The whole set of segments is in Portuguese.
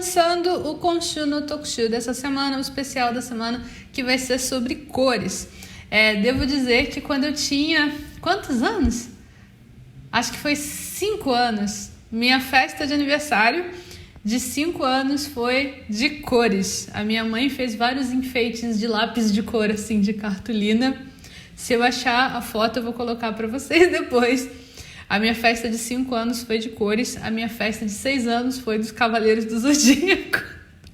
começando o Konshu no Tokushu dessa semana, o especial da semana, que vai ser sobre cores. Devo dizer que quando eu tinha... quantos anos? Acho que foi 5 anos. Minha festa de aniversário de 5 anos foi de cores. A minha mãe fez vários enfeites de lápis de cor, assim, de cartolina. Se eu achar a foto, eu vou colocar para vocês depois. A minha festa de 5 anos foi de cores. A minha festa de 6 anos foi dos Cavaleiros do Zodíaco.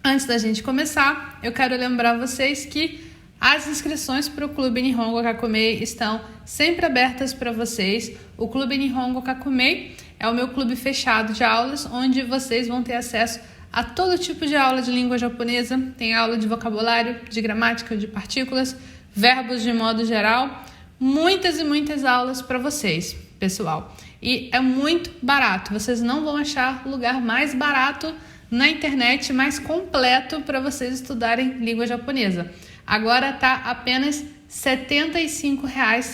Antes da gente começar, eu quero lembrar vocês que as inscrições para o Clube Nihongo Kakumei estão sempre abertas para vocês. O Clube Nihongo Kakumei é o meu clube fechado de aulas, onde vocês vão ter acesso a todo tipo de aula de língua japonesa. Tem aula de vocabulário, de gramática, de partículas, verbos de modo geral. Muitas e muitas aulas para vocês, pessoal. E é muito barato. Vocês não vão achar lugar mais barato na internet, mais completo para vocês estudarem língua japonesa. Agora tá apenas R$ 75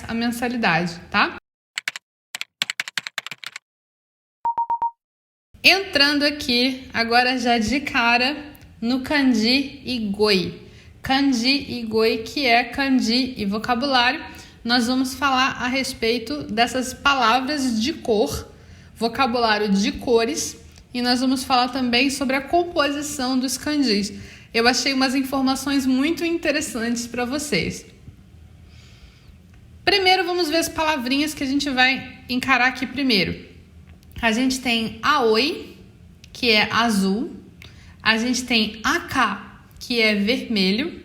a mensalidade, tá? Entrando aqui, agora já de cara, no kanji e goi. Kanji e goi, que é kanji e vocabulário. Nós vamos falar a respeito dessas palavras de cor, vocabulário de cores, e nós vamos falar também sobre a composição dos kanjis. Eu achei umas informações muito interessantes para vocês. Primeiro, vamos ver as palavrinhas que a gente vai encarar aqui primeiro. A gente tem aoi, que é azul. A gente tem aka, que é vermelho.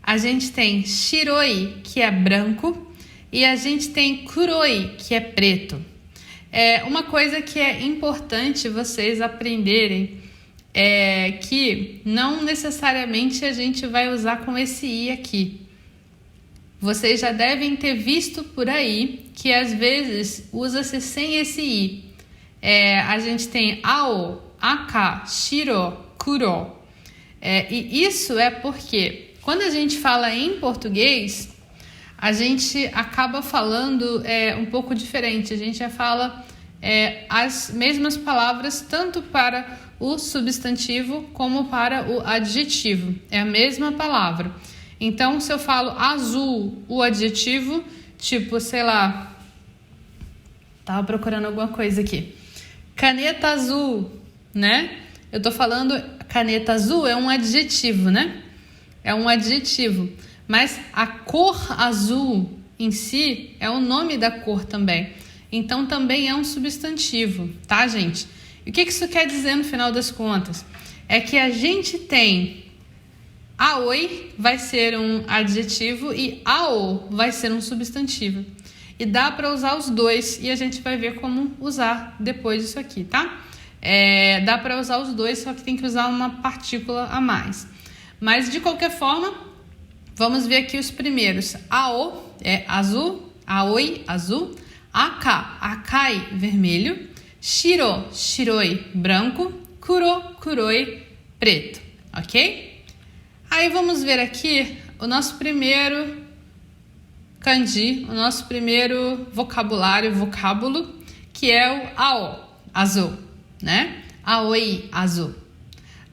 A gente tem shiroi, que é branco. E a gente tem kuroi, que é preto. Uma coisa que é importante vocês aprenderem é que não necessariamente a gente vai usar com esse i aqui. Vocês já devem ter visto por aí que às vezes usa-se sem esse i. A gente tem ao, aka, shiro, kuro. E isso é porque quando a gente fala em português, a gente acaba falando um pouco diferente. A gente já fala as mesmas palavras tanto para o substantivo como para o adjetivo. É a mesma palavra. Então, se eu falo azul, o adjetivo, tipo, sei lá, tava procurando alguma coisa aqui. Caneta azul, né? Eu tô falando, caneta azul é um adjetivo, né? É um adjetivo. Mas a cor azul em si é o nome da cor também. Então também é um substantivo, tá, gente? E o que isso quer dizer no final das contas? É que a gente tem aoi vai ser um adjetivo e ao vai ser um substantivo. E dá para usar os dois e a gente vai ver como usar depois isso aqui, tá? Dá para usar os dois, só que tem que usar uma partícula a mais. Mas de qualquer forma, vamos ver aqui os primeiros. Ao é azul, aoi, azul. Aka, akai, vermelho. Shiro, shiroi, branco. Kuro, kuroi, preto. Ok? Aí vamos ver aqui o nosso primeiro kanji, o nosso primeiro vocábulo, que é o ao, azul, né? Aoi, azul.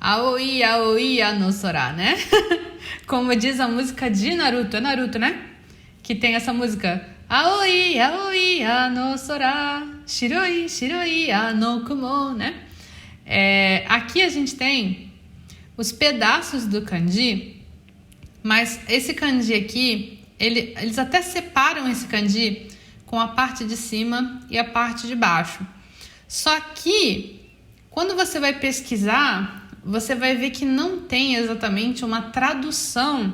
Aoi, aoi, anosora, né? Como diz a música de Naruto. É Naruto, né? Que tem essa música. Aoi, aoi, anosora. Shiroi, shiroi, anokumo, né? Aqui a gente tem os pedaços do kanji. Mas esse kanji aqui, eles até separam esse kanji com a parte de cima e a parte de baixo. Só que, quando você vai pesquisar, você vai ver que não tem exatamente uma tradução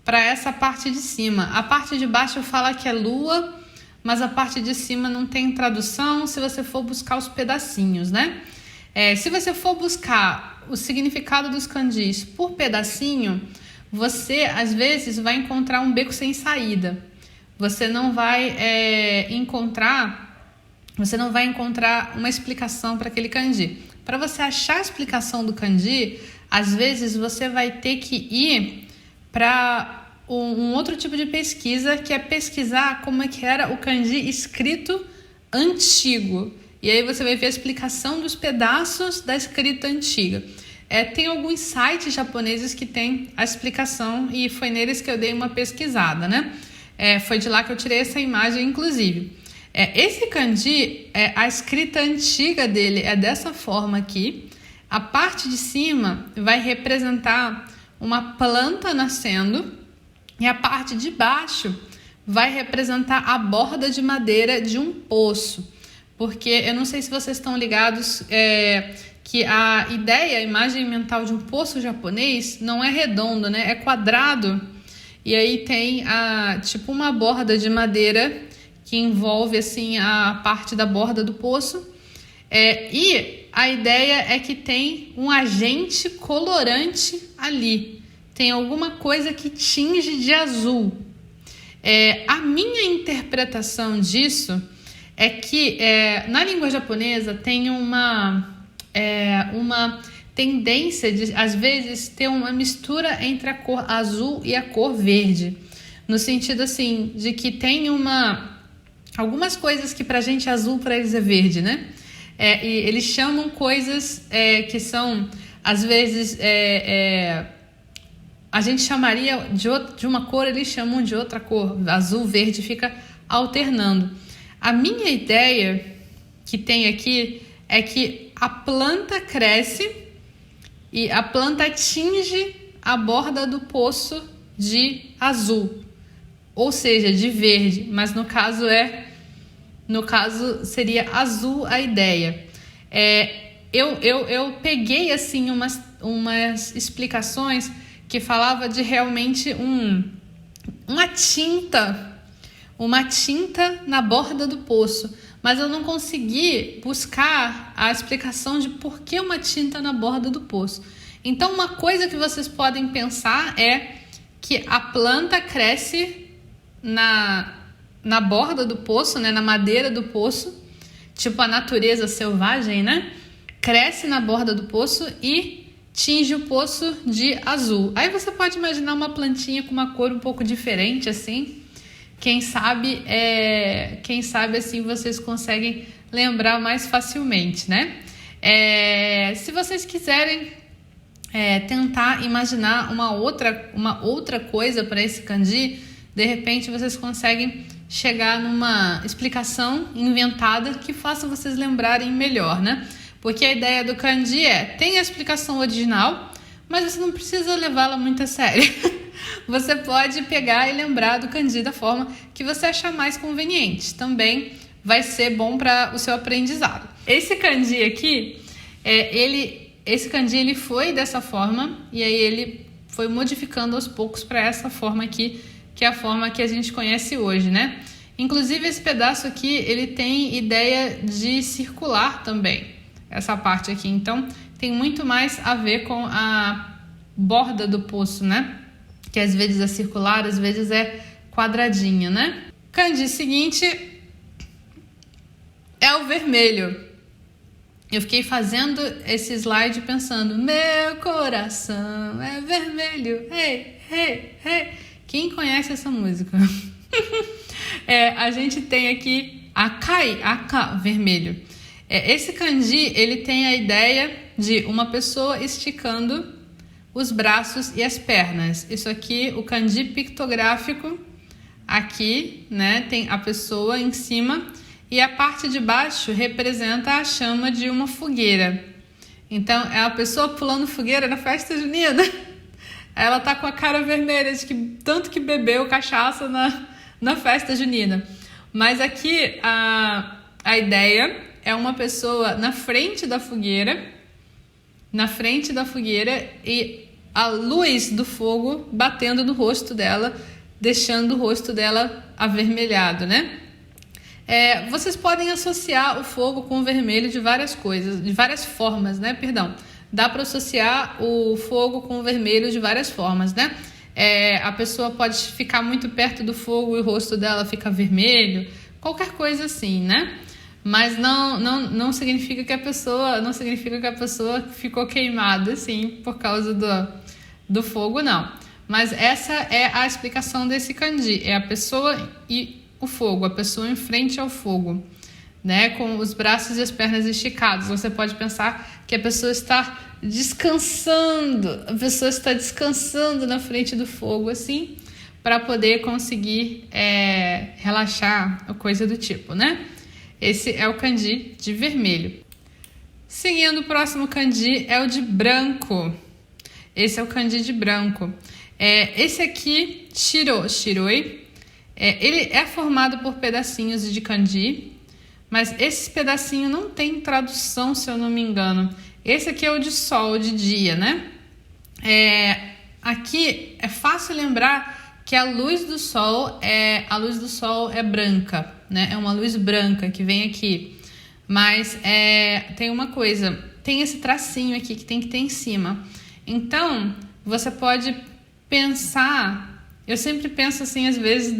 para essa parte de cima. A parte de baixo fala que é lua, mas a parte de cima não tem tradução se você for buscar os pedacinhos, né? Se você for buscar o significado dos kanjis por pedacinho, você às vezes vai encontrar um beco sem saída. Você não vai encontrar uma explicação para aquele kanji. Para você achar a explicação do kanji, às vezes você vai ter que ir para um outro tipo de pesquisa, que é pesquisar como é que era o kanji escrito antigo. E aí você vai ver a explicação dos pedaços da escrita antiga. Tem alguns sites japoneses que tem a explicação e foi neles que eu dei uma pesquisada, né? Foi de lá que eu tirei essa imagem, inclusive. Esse kanji, a escrita antiga dele é dessa forma aqui. A parte de cima vai representar uma planta nascendo e a parte de baixo vai representar a borda de madeira de um poço. Porque eu não sei se vocês estão ligados que a imagem mental de um poço japonês não é redondo, né? É quadrado. E aí tem tipo uma borda de madeira que envolve assim a parte da borda do poço. E a ideia é que tem um agente colorante ali. Tem alguma coisa que tinge de azul. A minha interpretação disso é que na língua japonesa tem uma tendência de, às vezes, ter uma mistura entre a cor azul e a cor verde. No sentido, assim, de que tem algumas coisas que pra gente é azul, pra eles é verde, né? E eles chamam coisas que são, às vezes, a gente chamaria de uma cor, eles chamam de outra cor. Azul, verde, fica alternando. A minha ideia que tem aqui é que a planta cresce e a planta atinge a borda do poço de azul, ou seja, de verde, mas no caso seria azul a ideia. Eu peguei assim umas explicações que falava de realmente uma tinta na borda do poço, mas eu não consegui buscar a explicação de por que uma tinta na borda do poço. Então, uma coisa que vocês podem pensar é que a planta cresce na borda do poço, né, na madeira do poço, tipo a natureza selvagem, né? Cresce na borda do poço e tinge o poço de azul. Aí você pode imaginar uma plantinha com uma cor um pouco diferente, assim. Quem sabe assim vocês conseguem lembrar mais facilmente, né? Se vocês quiserem tentar imaginar uma outra coisa para esse kanji, de repente vocês conseguem chegar numa explicação inventada que faça vocês lembrarem melhor, né? Porque a ideia do kanji tem a explicação original, mas você não precisa levá-la muito a sério. Você pode pegar e lembrar do kanji da forma que você achar mais conveniente. Também vai ser bom para o seu aprendizado. Esse kanji aqui, esse kanji ele foi dessa forma e aí ele foi modificando aos poucos para essa forma aqui, que é a forma que a gente conhece hoje, né? Inclusive esse pedaço aqui, ele tem ideia de circular também, essa parte aqui. Então, tem muito mais a ver com a borda do poço, né? Que às vezes é circular, às vezes é quadradinha, né? Kanji seguinte é o vermelho. Eu fiquei fazendo esse slide pensando, meu coração é vermelho, hey, hey, hey. Quem conhece essa música? A gente tem aqui Akai, vermelho. Esse kanji, ele tem a ideia de uma pessoa esticando os braços e as pernas. Isso aqui, o kanji pictográfico, aqui, né, tem a pessoa em cima e a parte de baixo representa a chama de uma fogueira. Então, é a pessoa pulando fogueira na festa junina. Ela tá com a cara vermelha de que tanto que bebeu cachaça na festa junina. Mas aqui a ideia é uma pessoa na frente da fogueira e a luz do fogo batendo no rosto dela, deixando o rosto dela avermelhado, né? Vocês podem associar o fogo com o vermelho de várias formas, né? Perdão. Dá para associar o fogo com o vermelho de várias formas, né? A pessoa pode ficar muito perto do fogo e o rosto dela fica vermelho, qualquer coisa assim, né? Mas não significa que a pessoa ficou queimada, assim, por causa do fogo, não. Mas essa é a explicação desse kanji. É a pessoa e o fogo, a pessoa em frente ao fogo, né, com os braços e as pernas esticados. Você pode pensar que a pessoa está descansando, na frente do fogo, assim, para poder conseguir relaxar, ou coisa do tipo, né? Esse é o kanji de vermelho. Seguindo, o próximo kanji é o de branco. Esse é o kanji de branco. Esse aqui, shiroi, ele é formado por pedacinhos de kanji, mas esse pedacinho não tem tradução, se eu não me engano. Esse aqui é o de sol, de dia, né? Aqui é fácil lembrar que a luz do sol é branca, né? É uma luz branca que vem aqui. Mas tem uma coisa, tem esse tracinho aqui que tem que ter em cima. Então, você pode pensar, eu sempre penso assim, às vezes,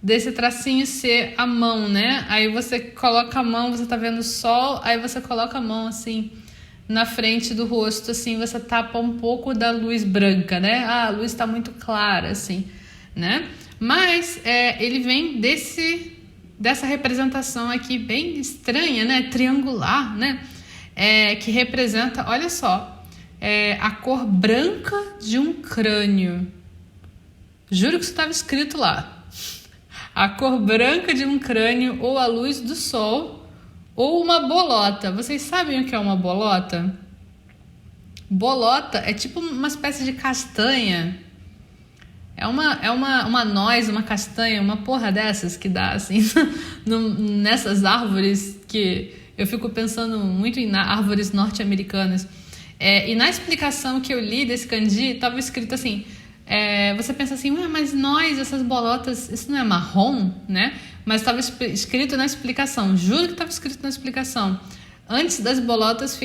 desse tracinho ser a mão, né? Aí você coloca a mão, você tá vendo o sol, aí você coloca a mão assim na frente do rosto, assim, você tapa um pouco da luz branca, né? A luz tá muito clara, assim, né? Mas ele vem dessa representação aqui bem estranha, né? Triangular, né? Que representa, olha só, a cor branca de um crânio. Juro que isso estava escrito lá. A cor branca de um crânio, ou a luz do sol, ou uma bolota. Vocês sabem o que é uma bolota? Bolota é tipo uma espécie de castanha. É uma noz, uma castanha, uma porra dessas que dá assim nessas árvores, que eu fico pensando muito em árvores norte-americanas. E na explicação que eu li desse kanji, estava escrito assim, você pensa assim, mas noz, essas bolotas, isso não é marrom, né? Mas estava escrito na explicação, juro que estava escrito na explicação. Antes das bolotas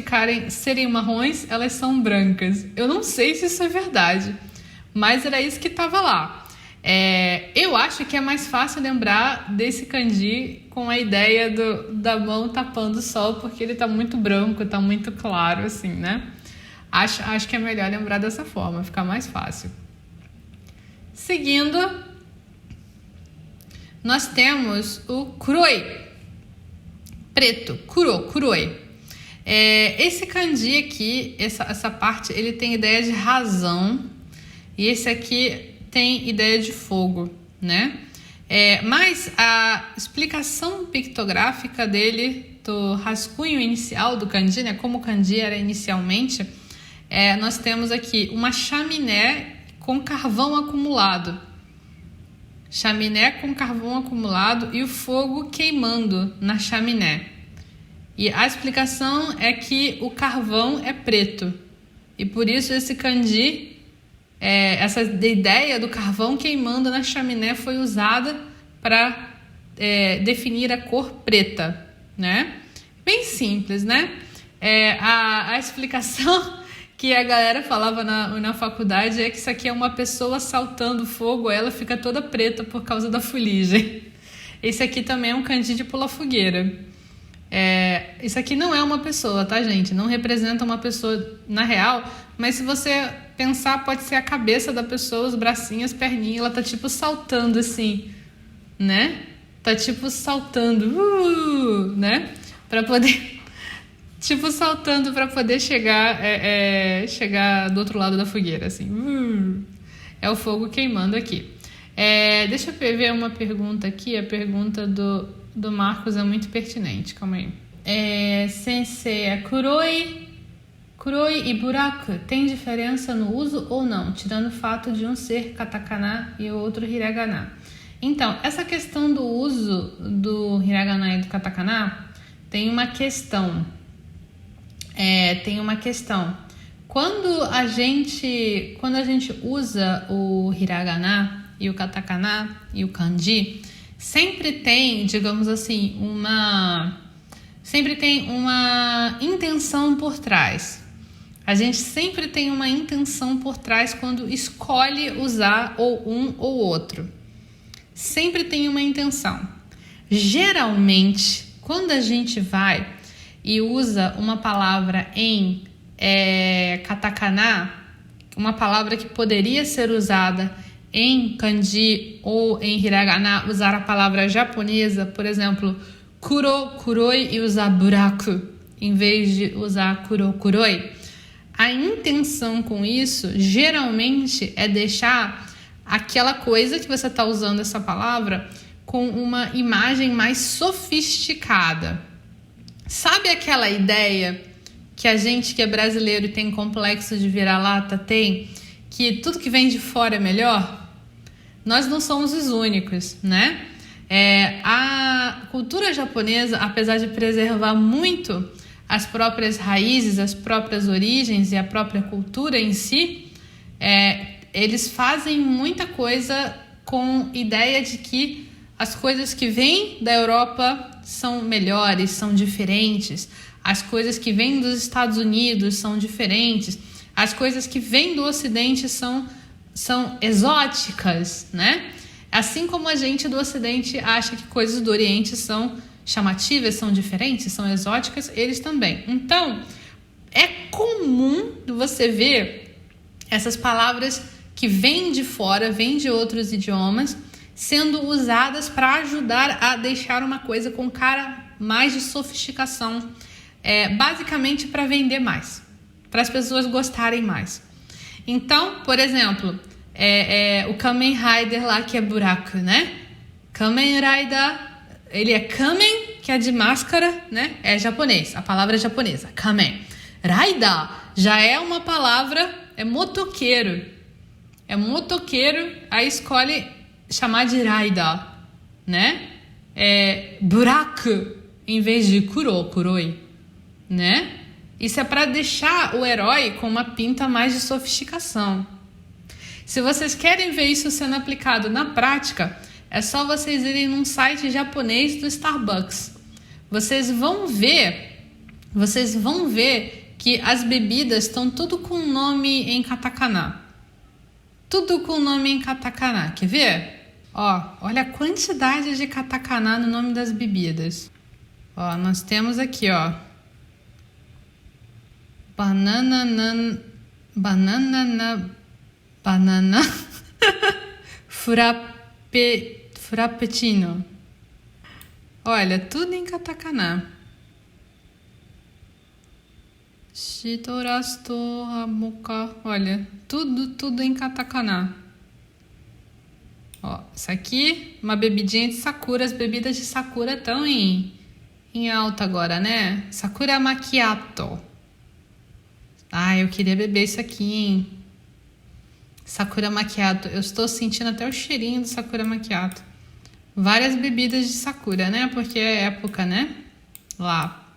serem marrons, elas são brancas. Eu não sei se isso é verdade, mas era isso que estava lá. Eu acho que é mais fácil lembrar desse kanji com a ideia da mão tapando o sol, porque ele está muito branco, está muito claro, assim, né? Acho que é melhor lembrar dessa forma, fica mais fácil. Seguindo, nós temos o kuroi, preto, kuroi. Esse kanji aqui, essa parte, ele tem ideia de razão, e esse aqui tem ideia de fogo, né? Mas a explicação pictográfica dele, do rascunho inicial do kanji, né? Como o kanji era inicialmente, nós temos aqui uma chaminé com carvão acumulado. Chaminé com carvão acumulado e o fogo queimando na chaminé. E a explicação é que o carvão é preto. E por isso esse kanji, essa ideia do carvão queimando na chaminé foi usada para definir a cor preta, né? Bem simples, né? A explicação que a galera falava na faculdade é que isso aqui é uma pessoa saltando fogo, ela fica toda preta por causa da fuligem. Esse aqui também é um kanji de pular fogueira. Isso aqui não é uma pessoa, tá, gente? Não representa uma pessoa na real, mas se você pensar, pode ser a cabeça da pessoa, os bracinhos, as perninhas, ela tá tipo saltando assim, né? Tá tipo saltando, né? Pra poder... tipo saltando para poder chegar do outro lado da fogueira, assim. É o fogo queimando aqui. Deixa eu ver uma pergunta aqui. A pergunta do Marcos é muito pertinente. Calma aí. Sensei, kuroi e buraku tem diferença no uso ou não? Tirando o fato de um ser katakana e o outro hiragana. Então, essa questão do uso do hiragana e do katakana tem uma questão. Quando a gente usa o hiragana e o katakana e o kanji, sempre tem, digamos assim, uma intenção por trás. A gente sempre tem uma intenção por trás quando escolhe usar ou um ou outro. Sempre tem uma intenção. Geralmente, quando a gente vai e usa uma palavra em katakana, uma palavra que poderia ser usada em kanji ou em hiragana, usar a palavra japonesa, por exemplo, kuro, kuroi e usar buraku em vez de usar kuro, kuroi, a intenção com isso geralmente é deixar aquela coisa que você está usando essa palavra com uma imagem mais sofisticada. Sabe aquela ideia que a gente que é brasileiro e tem complexo de vira-lata tem, que tudo que vem de fora é melhor? Nós não somos os únicos, né? A cultura japonesa, apesar de preservar muito as próprias raízes, as próprias origens e a própria cultura em si, eles fazem muita coisa com ideia de que as coisas que vêm da Europa são melhores, são diferentes. As coisas que vêm dos Estados Unidos são diferentes. As coisas que vêm do Ocidente são exóticas, né? Assim como a gente do Ocidente acha que coisas do Oriente são chamativas, são diferentes, são exóticas, eles também. Então, é comum você ver essas palavras que vêm de fora, vêm de outros idiomas, sendo usadas para ajudar a deixar uma coisa com cara mais de sofisticação, basicamente para vender mais, para as pessoas gostarem mais. Então, por exemplo, o Kamen Rider lá que é buraco, né? Kamen Rider, ele é Kamen, que é de máscara, né? É japonês, a palavra é japonesa, Kamen. Rider já é uma palavra, é motoqueiro. É motoqueiro, aí escolhe chamar de Rider, né? Buraco em vez de kuro, kuroi, né? Isso é para deixar o herói com uma pinta mais de sofisticação. Se vocês querem ver isso sendo aplicado na prática, é só vocês irem num site japonês do Starbucks. Vocês vão ver que as bebidas estão tudo com nome em katakana. Tudo com nome em katakana. Quer ver? Olha a quantidade de katakana no nome das bebidas. Nós temos aqui, banana frappuccino. Olha, tudo em katakana. Shitorasto mocha. Olha, tudo em katakana. Isso aqui, uma bebidinha de sakura. As bebidas de sakura estão em alta agora, né? Sakura macchiato. Eu queria beber isso aqui, hein? Sakura macchiato. Eu estou sentindo até o cheirinho do sakura macchiato. Várias bebidas de sakura, né? Porque é época, né? Lá.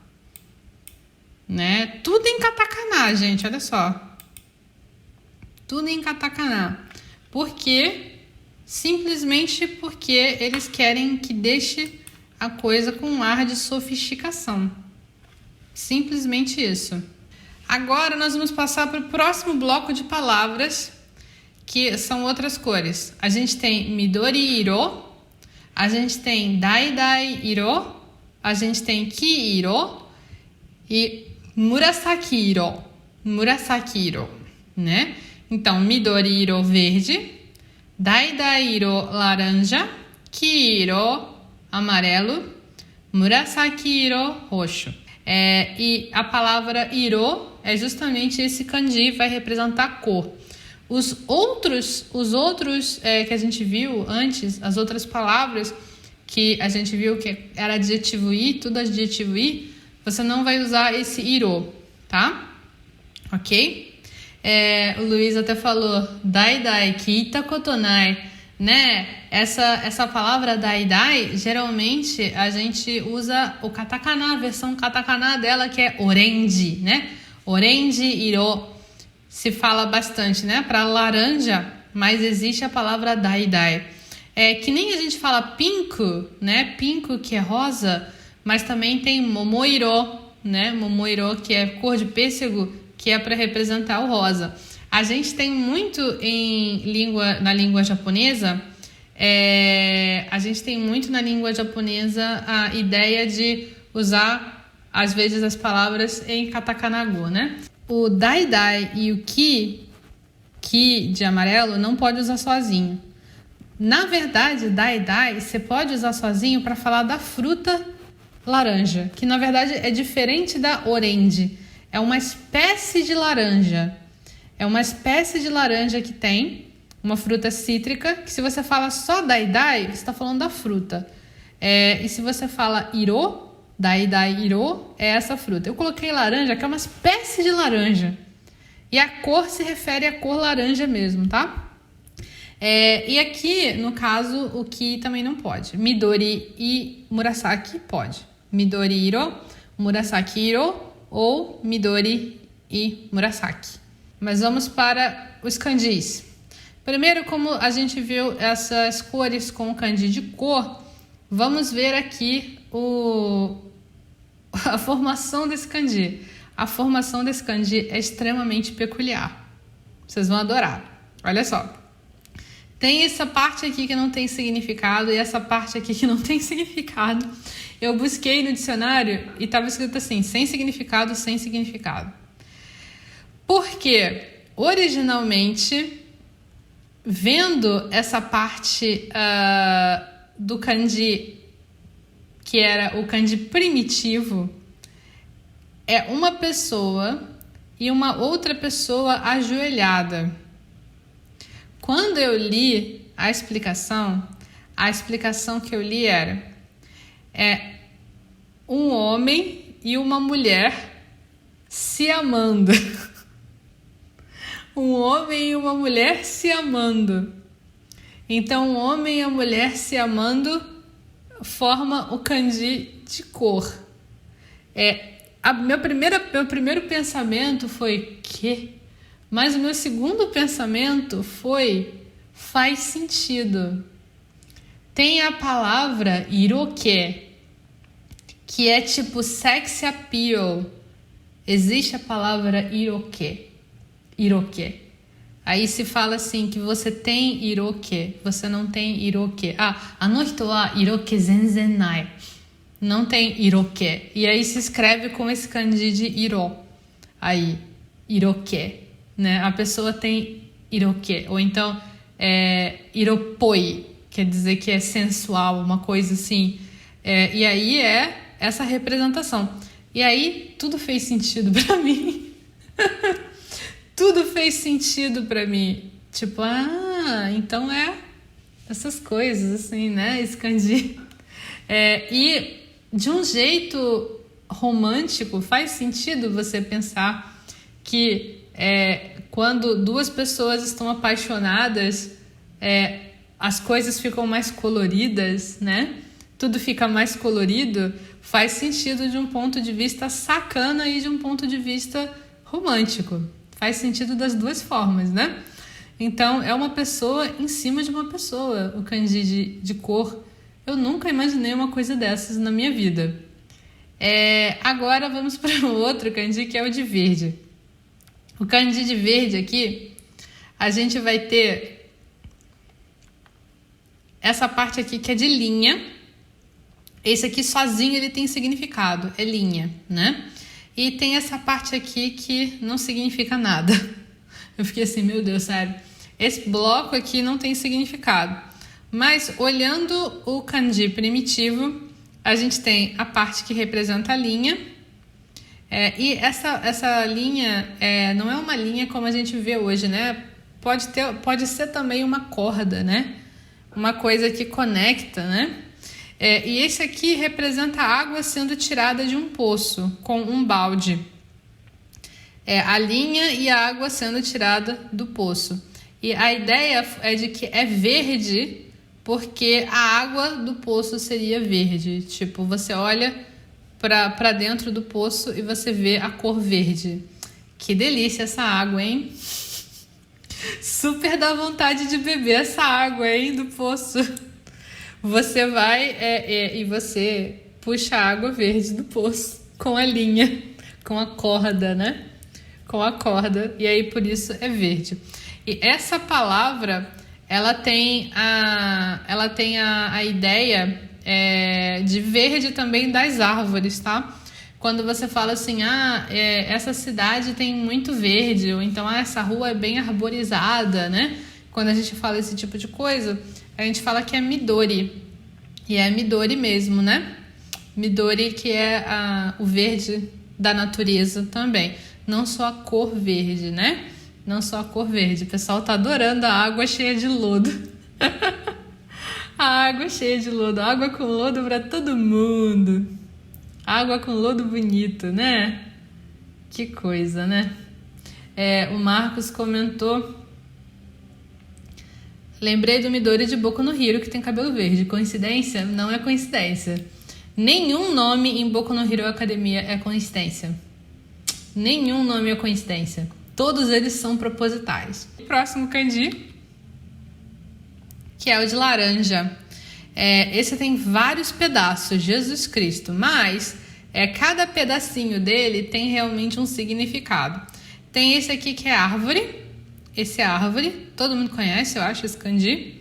Né? Tudo em katakana, gente. Olha só. Tudo em katakana. Por quê? Simplesmente porque eles querem que deixe a coisa com um ar de sofisticação. Simplesmente isso. Agora nós vamos passar para o próximo bloco de palavras, que são outras cores. A gente tem Midori Iro, a gente tem Dai Iro, a gente tem Ki Iro e Murasaki Iro. Murasaki Iro, né? Então, Midori Iro, verde, Dai Iro, laranja, Ki Iro, amarelo, Murasaki Iro, roxo. E a palavra Iro é justamente esse kanji, vai representar a cor. Os outros que a gente viu antes, as outras palavras que a gente viu que era adjetivo I, tudo adjetivo I, você não vai usar esse Iro, tá? Ok? O Luiz até falou Dai, kita koto nai, né? Essa palavra Dai, geralmente a gente usa o katakana, a versão katakana dela que é orange, né? Orange Iro se fala bastante, né? Para laranja, mas existe a palavra Dai. Que nem a gente fala pinku, né? Pinku que é rosa, mas também tem momoiro, né? Momoiro que é cor de pêssego, que é para representar o rosa. A gente tem muito na língua japonesa, a ideia de usar, às vezes, as palavras em katakana-go, né? O Dai e o Ki de amarelo, não pode usar sozinho. Na verdade, Dai você pode usar sozinho para falar da fruta laranja, que na verdade é diferente da orange. É uma espécie de laranja. É uma espécie de laranja que tem uma fruta cítrica, que se você fala só dai-dai, você está falando da fruta. E se você fala iro, dai-dai iro, é essa fruta. Eu coloquei laranja, que é uma espécie de laranja. E a cor se refere à cor laranja mesmo, tá? E aqui, no caso, o que também não pode. Midori e murasaki pode. Midori iro, murasaki iro ou midori e murasaki. Mas vamos para os kanjis. Primeiro, como a gente viu essas cores com o kanji de cor, vamos ver aqui a formação desse kanji. A formação desse kanji é extremamente peculiar. Vocês vão adorar. Olha só. Tem essa parte aqui que não tem significado e essa parte aqui que não tem significado. Eu busquei no dicionário e estava escrito assim, sem significado, sem significado. Porque, originalmente, vendo essa parte do kanji, que era o kanji primitivo, é uma pessoa e uma outra pessoa ajoelhada. Quando eu li a explicação que eu li era um homem e uma mulher se amando. Um homem e uma mulher se amando. Então, o homem e a mulher se amando forma o kanji de cor. Meu primeiro pensamento foi que? Mas o meu segundo pensamento foi, faz sentido. Tem a palavra iroke, que é tipo sex appeal. Existe a palavra iroke. Aí se fala assim, que você tem iroke, você não tem iroke. Anohito wa iroke zenzen nai. Não tem iroke. E aí se escreve com esse kanji de iro. Aí, iroke. Né? A pessoa tem iroke, ou então iropoi, quer dizer que é sensual, uma coisa assim. E aí é essa representação. E aí tudo fez sentido pra mim. Tudo fez sentido pra mim. Tipo, então essas coisas assim, né? Esse kanji. E de um jeito romântico, faz sentido você pensar que quando duas pessoas estão apaixonadas, as coisas ficam mais coloridas, né? Tudo fica mais colorido. Faz sentido de um ponto de vista sacana e de um ponto de vista romântico. Faz sentido das duas formas, né? Então, é uma pessoa em cima de uma pessoa, o kanji de cor. Eu nunca imaginei uma coisa dessas na minha vida. Agora vamos para o outro kanji, que é o de verde. O kanji de verde aqui, a gente vai ter essa parte aqui que é de linha. Esse aqui sozinho ele tem significado, é linha, né? E tem essa parte aqui que não significa nada. Eu fiquei assim, meu Deus, sério. Esse bloco aqui não tem significado. Mas olhando o kanji primitivo, a gente tem a parte que representa a linha. E essa linha não é uma linha como a gente vê hoje, né? Pode ser também uma corda, né? Uma coisa que conecta, né? E esse aqui representa a água sendo tirada de um poço com um balde. A linha e a água sendo tirada do poço. E a ideia é de que é verde porque a água do poço seria verde. Tipo, você olha para dentro do poço e você vê a cor verde. Que delícia essa água, hein? Super dá vontade de beber essa água, hein, do poço. Você vai e você puxa a água verde do poço com a linha, com a corda, né? Com a corda, e aí por isso é verde. E essa palavra, ela tem a ideia de verde também das árvores, tá? Quando você fala assim, essa cidade tem muito verde, ou então essa rua é bem arborizada, né? Quando a gente fala esse tipo de coisa, a gente fala que é Midori. E é Midori mesmo, né? Midori, que é o verde da natureza também. Não só a cor verde, né? Não só a cor verde. O pessoal tá adorando a água cheia de lodo. A água cheia de lodo. Água com lodo para todo mundo. Água com lodo bonito, né? Que coisa, né? O Marcos comentou: lembrei do Midori de Boku no Hero, que tem cabelo verde. Coincidência? Não é coincidência. Nenhum nome em Boku no Hero Academia é coincidência. Nenhum nome é coincidência. Todos eles são propositais. O próximo kanji, que é o de laranja. Esse tem vários pedaços, Jesus Cristo, mas cada pedacinho dele tem realmente um significado. Tem esse aqui que é árvore. Esse é árvore, todo mundo conhece, eu acho, esse kanji.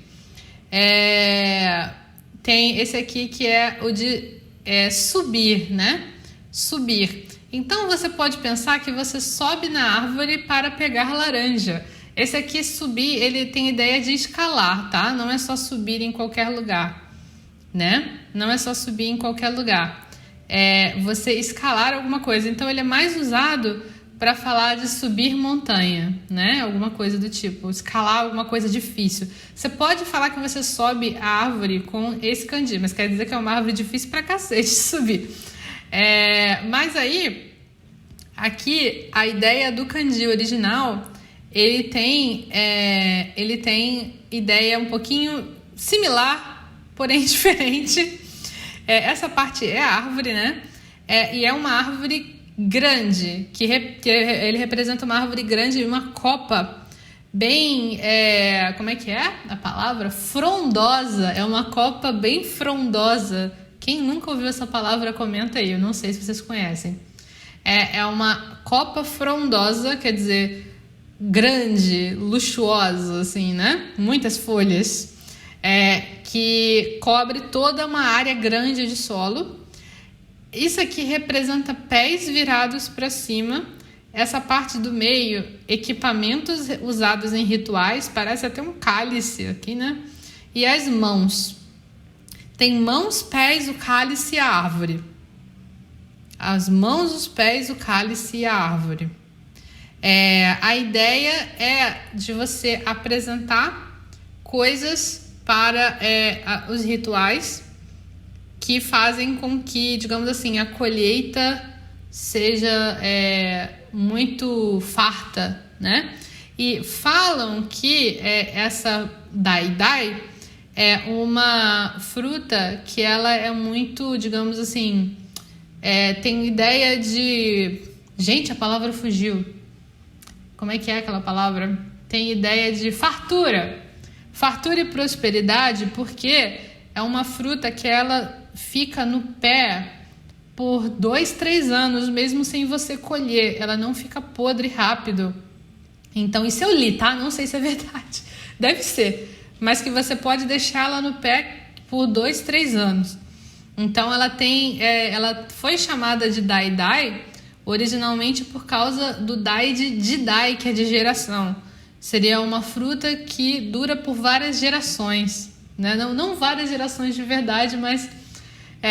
Tem esse aqui que é o de subir, né? Subir. Então você pode pensar que você sobe na árvore para pegar laranja. Esse aqui, subir, ele tem ideia de escalar, tá? Não é só subir em qualquer lugar, né? Não é só subir em qualquer lugar. Você escalar alguma coisa. Então ele é mais usado para falar de subir montanha, né? Alguma coisa do tipo, escalar alguma coisa difícil. Você pode falar que você sobe a árvore com esse kanji, mas quer dizer que é uma árvore difícil pra cacete de subir. Mas aí, aqui, a ideia do kanji original, ele tem ideia um pouquinho similar, porém diferente. Essa parte é a árvore, né? E é uma árvore grande, que ele representa uma árvore grande e uma copa bem, como é que é a palavra? Frondosa, é uma copa bem frondosa. Quem nunca ouviu essa palavra, comenta aí, eu não sei se vocês conhecem. É uma copa frondosa, quer dizer, grande, luxuosa, assim, né? Muitas folhas, que cobre toda uma área grande de solo. Isso aqui representa pés virados para cima. Essa parte do meio, equipamentos usados em rituais, parece até um cálice aqui, né? E as mãos. Tem mãos, pés, o cálice e a árvore. As mãos, os pés, o cálice e a árvore. A ideia é de você apresentar coisas para os rituais que fazem com que, digamos assim, a colheita seja muito farta, né? E falam que essa dai-dai é uma fruta que ela é muito, digamos assim, tem ideia de... Gente, a palavra fugiu. Como é que é aquela palavra? Tem ideia de fartura. Fartura e prosperidade, porque é uma fruta que ela fica no pé por 2, 3 anos, mesmo sem você colher. Ela não fica podre rápido. Então, isso eu li, tá? Não sei se é verdade. Deve ser. Mas que você pode deixá-la no pé por 2, 3 anos. Então, ela foi chamada de dai-dai originalmente por causa do dai de jidai, que é de geração. Seria uma fruta que dura por várias gerações, né? Não várias gerações de verdade, mas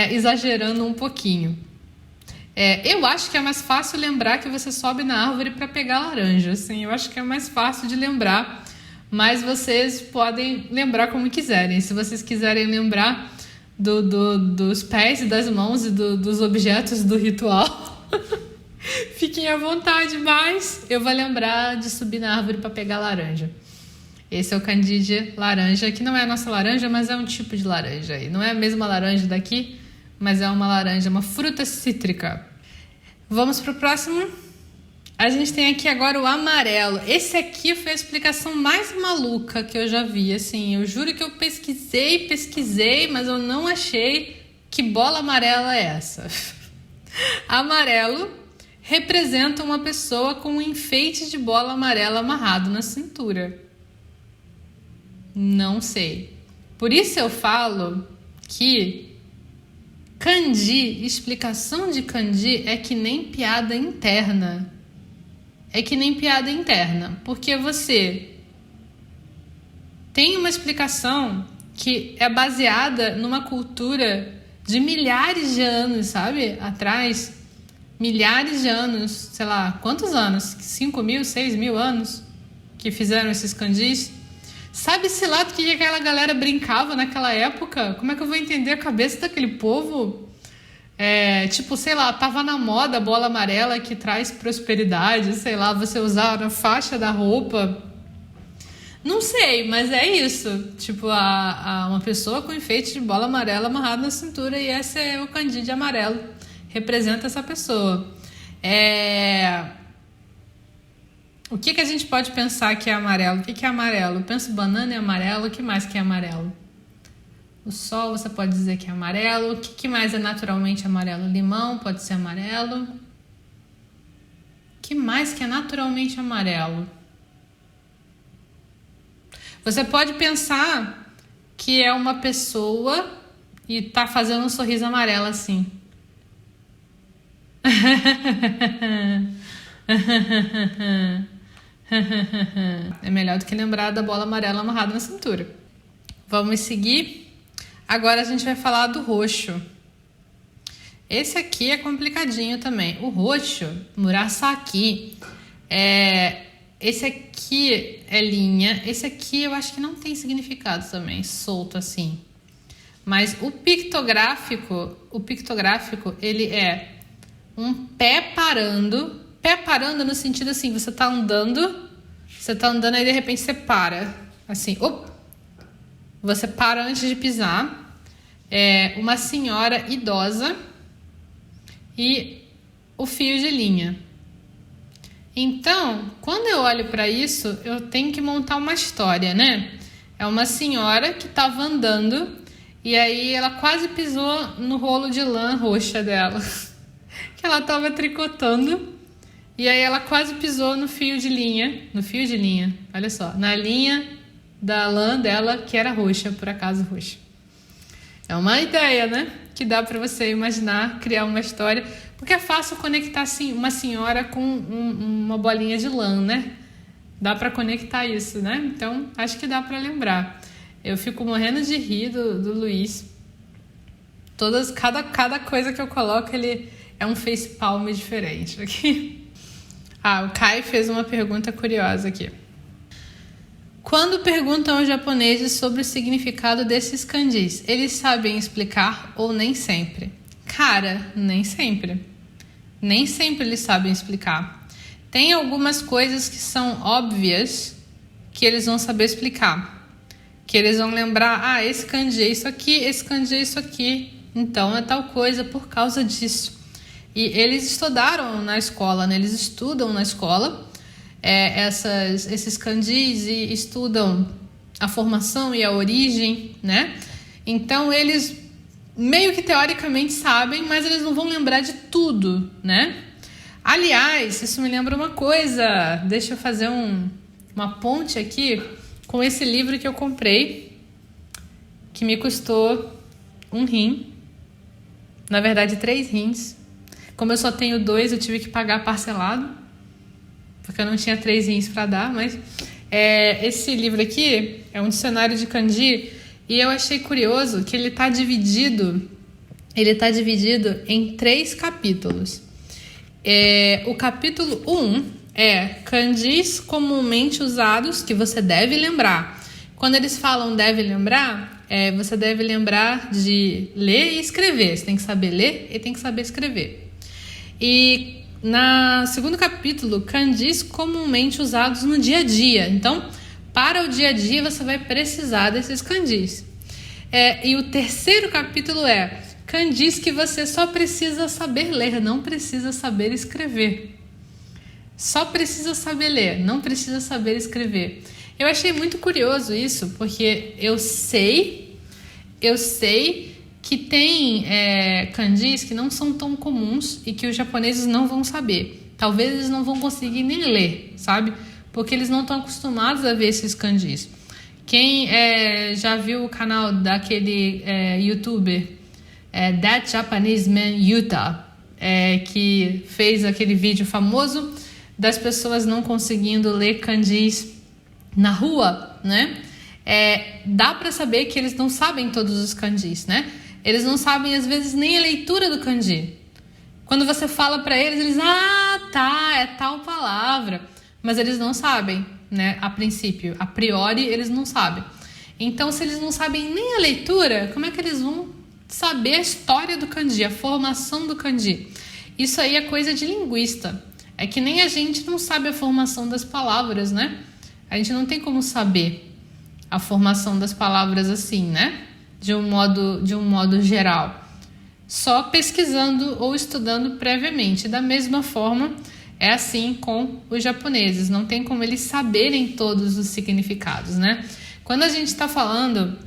exagerando um pouquinho. Eu acho que é mais fácil lembrar que você sobe na árvore para pegar laranja. Assim, eu acho que é mais fácil de lembrar, mas vocês podem lembrar como quiserem. Se vocês quiserem lembrar dos pés e das mãos e dos objetos do ritual, fiquem à vontade, mas eu vou lembrar de subir na árvore para pegar laranja. Esse é o kanji de laranja, que não é a nossa laranja, mas é um tipo de laranja. E não é a mesma laranja daqui, mas é uma laranja, uma fruta cítrica. Vamos para o próximo. A gente tem aqui agora o amarelo. Esse aqui foi a explicação mais maluca que eu já vi. Assim, eu juro que eu pesquisei, mas eu não achei que bola amarela é essa. Amarelo representa uma pessoa com um enfeite de bola amarela amarrado na cintura. Não sei. Por isso eu falo que kanji, explicação de kanji é que nem piada interna. É que nem piada interna. Porque você tem uma explicação que é baseada numa cultura de milhares de anos, sabe? Atrás, milhares de anos, sei lá, quantos anos? 5 mil, 6 mil anos que fizeram esses kanjis. Sabe-se lá do que aquela galera brincava naquela época? Como é que eu vou entender a cabeça daquele povo? Tipo, sei lá, tava na moda a bola amarela que traz prosperidade, sei lá, você usar na faixa da roupa. Não sei, mas é isso. Tipo, uma pessoa com enfeite de bola amarela amarrado na cintura, e esse é o kanji de amarelo. Representa essa pessoa. O que a gente pode pensar que é amarelo? O que é amarelo? Eu penso banana é amarelo. O que mais que é amarelo? O sol, você pode dizer que é amarelo. O que mais é naturalmente amarelo? Limão pode ser amarelo. O que mais que é naturalmente amarelo? Você pode pensar que é uma pessoa e tá fazendo um sorriso amarelo assim. É melhor do que lembrar da bola amarela amarrada na cintura. Vamos seguir. Agora a gente vai falar do roxo. Esse aqui é complicadinho também. O roxo, murasaki, esse aqui é linha. Esse aqui eu acho que não tem significado também, solto assim. Mas o pictográfico, ele é um pé parando no sentido assim, você tá andando aí de repente você para, assim, você para antes de pisar. Uma senhora idosa e o fio de linha. Então, quando eu olho para isso, eu tenho que montar uma história, né? É uma senhora que estava andando e aí ela quase pisou no rolo de lã roxa dela, que ela estava tricotando, e aí ela quase pisou no fio de linha, olha só, na linha da lã dela, que era roxa, por acaso roxa. É uma ideia, né? Que dá para você imaginar, criar uma história, porque é fácil conectar assim, uma senhora com uma bolinha de lã, né? Dá para conectar isso, né? Então, acho que dá para lembrar. Eu fico morrendo de rir do Luiz. Cada coisa que eu coloco, ele é um facepalm diferente aqui. O Kai fez uma pergunta curiosa aqui. Quando perguntam aos japoneses sobre o significado desses kanjis, eles sabem explicar ou nem sempre? Cara, nem sempre. Nem sempre eles sabem explicar. Tem algumas coisas que são óbvias que eles vão saber explicar. Que eles vão lembrar, esse kanji é isso aqui, esse kanji é isso aqui. Então é tal coisa por causa disso. E eles estudaram na escola, né? Eles estudam na escola esses kanjis e estudam a formação e a origem, né? Então eles meio que teoricamente sabem, mas eles não vão lembrar de tudo, né? Aliás, isso me lembra uma coisa. Deixa eu fazer uma ponte aqui com esse livro que eu comprei, que me custou 1 rim. Na verdade, 3 rins. Como eu só tenho 2, eu tive que pagar parcelado, porque eu não tinha 3 rins para dar, mas esse livro aqui é um dicionário de kanji, e eu achei curioso que ele está dividido em 3 capítulos. O capítulo 1 é kanjis comumente usados que você deve lembrar. Quando eles falam deve lembrar, você deve lembrar de ler e escrever. Você tem que saber ler e tem que saber escrever. E no segundo capítulo, kanjis comumente usados no dia a dia. Então, para o dia a dia, você vai precisar desses kanjis. E o terceiro capítulo é kanjis que você só precisa saber ler, não precisa saber escrever. Só precisa saber ler, não precisa saber escrever. Eu achei muito curioso isso, porque eu sei que tem kanjis que não são tão comuns e que os japoneses não vão saber. Talvez eles não vão conseguir nem ler, sabe? Porque eles não estão acostumados a ver esses kanjis. Quem já viu o canal daquele youtuber, That Japanese Man Yuta, que fez aquele vídeo famoso das pessoas não conseguindo ler kanjis na rua, né? Dá para saber que eles não sabem todos os kanjis, né? Eles não sabem, às vezes, nem a leitura do kanji. Quando você fala para eles, eles, tá, é tal palavra. Mas eles não sabem, né? A princípio, a priori, eles não sabem. Então, se eles não sabem nem a leitura, como é que eles vão saber a história do kanji, a formação do kanji? Isso aí é coisa de linguista. É que nem a gente não sabe a formação das palavras, né? A gente não tem como saber a formação das palavras assim, né? De um modo geral. Só pesquisando ou estudando previamente. Da mesma forma, é assim com os japoneses. Não tem como eles saberem todos os significados, né? Quando a gente está falando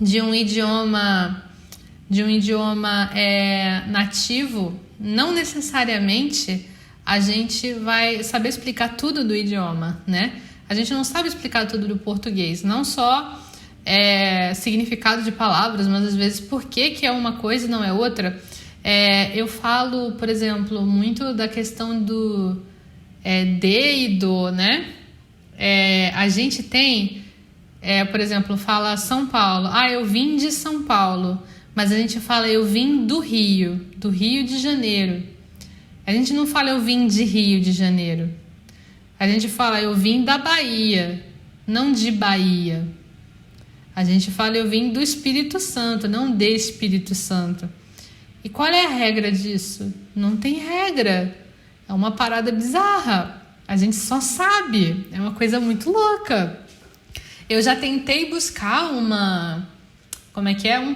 de um idioma nativo, não necessariamente a gente vai saber explicar tudo do idioma, né? A gente não sabe explicar tudo do português, não só significado de palavras, mas às vezes por que é uma coisa e não é outra. Eu falo, por exemplo, muito da questão do de e do, né? A gente tem, por exemplo, fala São Paulo. Eu vim de São Paulo, mas a gente fala eu vim do Rio de Janeiro. A gente não fala eu vim de Rio de Janeiro. A gente fala eu vim da Bahia, não de Bahia. A gente fala eu vim do Espírito Santo, não de Espírito Santo. E qual é a regra disso? Não tem regra. É uma parada bizarra. A gente só sabe. É uma coisa muito louca. Eu já tentei buscar um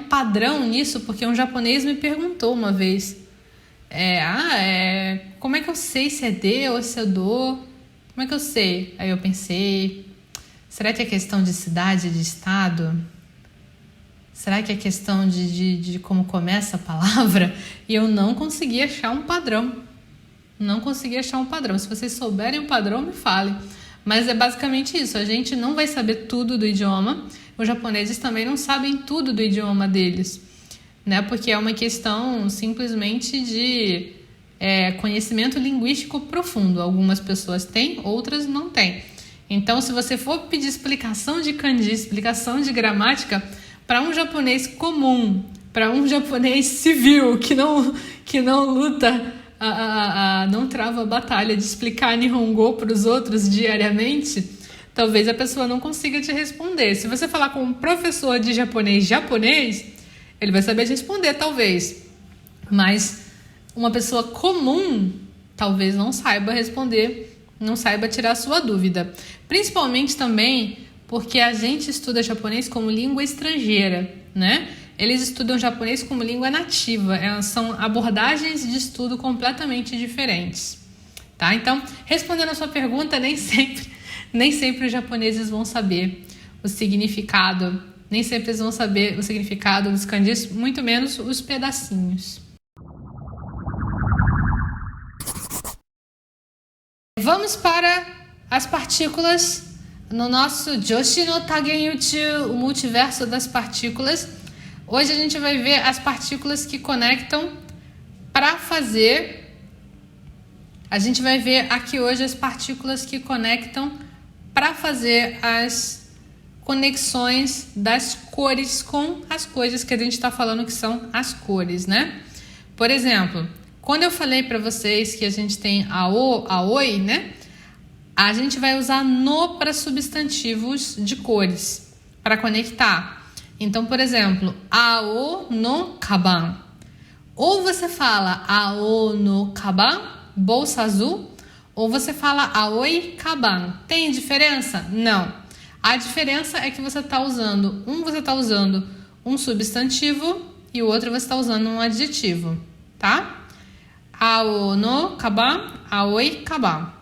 padrão nisso, porque um japonês me perguntou uma vez. Como é que eu sei se é de ou se é do? Como é que eu sei? Aí eu pensei, será que é questão de cidade, de estado? Será que é questão de como começa a palavra? E eu não consegui achar um padrão. Não consegui achar um padrão. Se vocês souberem o padrão, me falem. Mas é basicamente isso. A gente não vai saber tudo do idioma. Os japoneses também não sabem tudo do idioma deles, né? Porque é uma questão simplesmente de conhecimento linguístico profundo. Algumas pessoas têm, outras não têm. Então, se você for pedir explicação de kanji, explicação de gramática, para um japonês comum, para um japonês civil que não luta, não trava a batalha de explicar Nihongo para os outros diariamente, talvez a pessoa não consiga te responder. Se você falar com um professor de japonês, ele vai saber te responder, talvez. Mas uma pessoa comum talvez não saiba responder, não saiba tirar a sua dúvida. Principalmente também porque a gente estuda japonês como língua estrangeira, né? Eles estudam japonês como língua nativa. São abordagens de estudo completamente diferentes, tá? Então, respondendo a sua pergunta, nem sempre os japoneses vão saber o significado. Nem sempre eles vão saber o significado dos kanjis, muito menos os pedacinhos. Vamos para as partículas no nosso Joshi no Tagenyuchi, o multiverso das partículas. Hoje a gente vai ver as partículas que conectam para fazer... A gente vai ver aqui hoje as partículas que conectam para fazer as conexões das cores com as coisas que a gente está falando que são as cores, né? Por exemplo, quando eu falei para vocês que a gente tem a oi, né? A gente vai usar no para substantivos de cores, para conectar. Então, por exemplo, ao no kaban. Ou você fala ao no kaban, bolsa azul, ou você fala aoi kaban. Tem diferença? Não. A diferença é que você está usando um substantivo e o outro você está usando um adjetivo, tá? Ao no kaban, aoi kaban.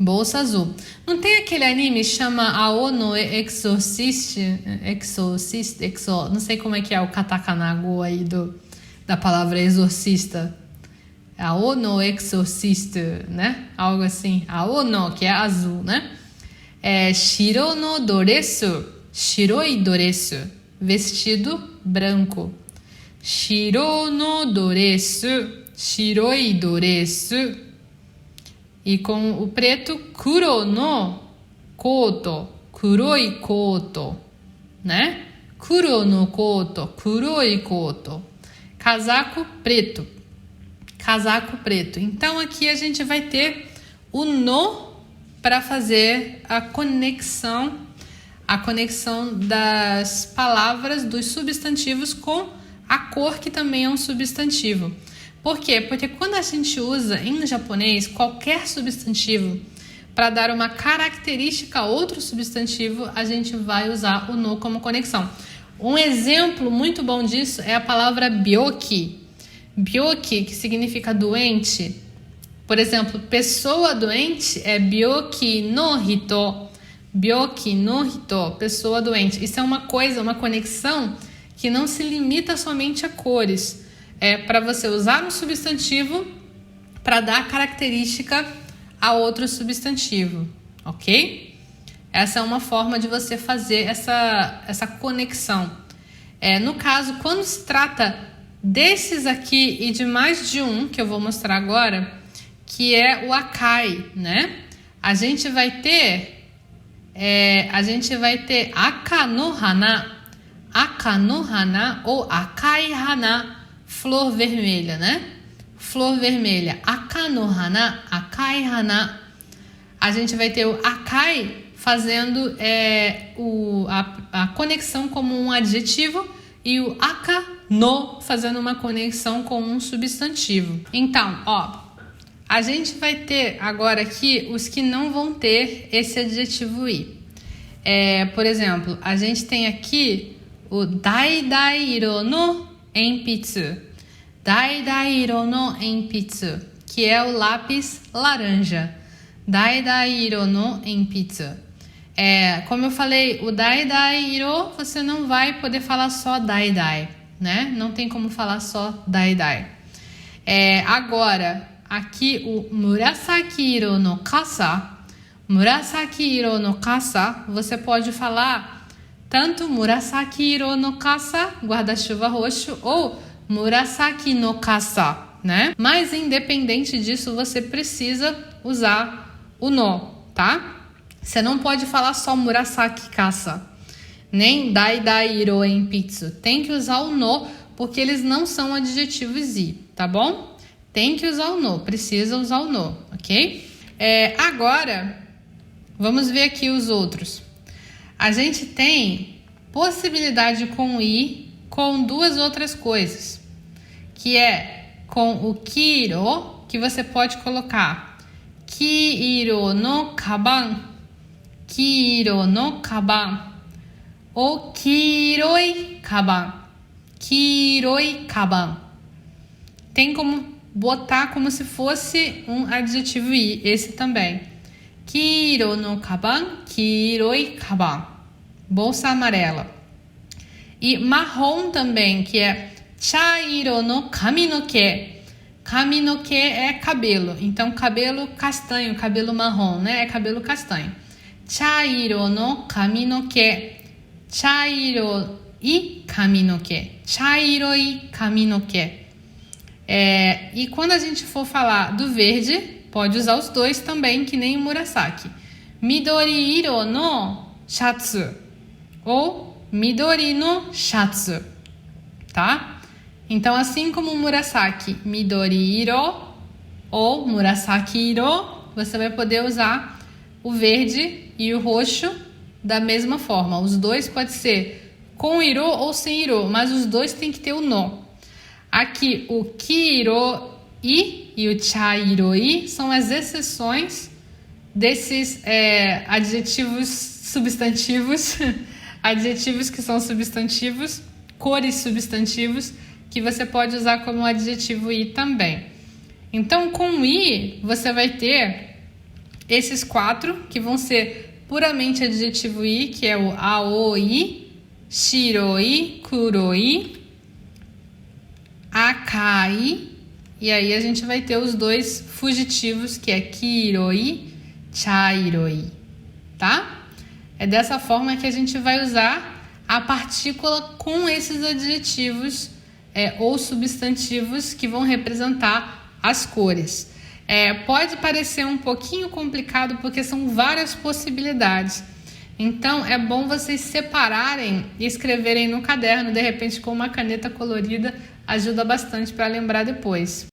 Bolsa azul. Não tem aquele anime que chama Ao no Exorcist, não sei como é que é o katakana go aí da palavra exorcista. Ao no Exorcist, né? Algo assim. Ao no, que é azul, né? Shiro no doresu, shiroi doresu, vestido branco. Shiro no doresu, shiroi doresu. E com o preto, kuro no koto, kuroi koto, né? kuro no koto, kuroi koto. Casaco preto. Casaco preto. Então aqui a gente vai ter o no para fazer a conexão das palavras, dos substantivos com a cor, que também é um substantivo. Por quê? Porque quando a gente usa em japonês qualquer substantivo para dar uma característica a outro substantivo, a gente vai usar o no como conexão. Um exemplo muito bom disso é a palavra byoki. Byoki, que significa doente. Por exemplo, pessoa doente é byoki no hito. Byoki no hito, pessoa doente. Isso é uma conexão que não se limita somente a cores. É para você usar um substantivo para dar característica a outro substantivo, ok? Essa é uma forma de você fazer essa conexão. No caso, quando se trata desses aqui e de mais de um, que eu vou mostrar agora, que é o akai, né? A gente vai ter aka no hana ou akai hana, flor vermelha, né? Flor vermelha, aka no hana, akai hana. A gente vai ter o akai fazendo a conexão como um adjetivo e o aka no fazendo uma conexão com um substantivo. Então, a gente vai ter agora aqui os que não vão ter esse adjetivo i. Por exemplo, a gente tem aqui o daidai iro no enpitsu. Daidai iro no enpitsu, que é o lápis laranja. Daidai iro no enpitsu. Como eu falei, o daidai iro, você não vai poder falar só daidai, né? Não tem como falar só daidai. Agora, aqui o murasaki iro no kasa. Murasaki iro no kasa, você pode falar tanto murasaki iro no kasa, guarda-chuva roxo, ou murasaki no kasa, né? Mas independente disso, você precisa usar o no, tá? Você não pode falar só murasaki kasa, nem daidai iro enpitsu. Tem que usar o no, porque eles não são adjetivos i, tá bom? Tem que usar o no, precisa usar o no, ok? Agora, vamos ver aqui os outros. A gente tem possibilidade com i com duas outras coisas, que é com o kiro, que você pode colocar kiro no kaban, kiro no kaban, ou kiroi kaban, kiroi kaban. Tem como botar como se fosse um adjetivo i, esse também. Kiro no kaban, kiroi kaban. Bolsa amarela. E marrom também, que é chairo no kaminoke. Kaminoke é cabelo. Então, cabelo castanho, cabelo marrom, né? É cabelo castanho. Chairo no kaminoke. Chairo e kaminoke. Chairoi kaminoke. E quando a gente for falar do verde, pode usar os dois também, que nem o Murasaki. Midori iro no shatsu. Ou midori no shatsu. Tá? Então, assim como o Murasaki, midori iro ou Murasaki iro, você vai poder usar o verde e o roxo da mesma forma. Os dois pode ser com iro ou sem iro, mas os dois tem que ter o no. Aqui, o kiro i e o chairoi são as exceções desses adjetivos substantivos, adjetivos que são substantivos, cores substantivos, que você pode usar como adjetivo i também. Então, com i, você vai ter esses 4 que vão ser puramente adjetivo i, que é o aoi, shiroi, kuroi, akai, e aí a gente vai ter os dois fugitivos, que é kiroi, chairoi, tá? É dessa forma que a gente vai usar a partícula com esses adjetivos ou substantivos que vão representar as cores. Pode parecer um pouquinho complicado porque são várias possibilidades. Então, é bom vocês separarem e escreverem no caderno, de repente com uma caneta colorida, ajuda bastante para lembrar depois.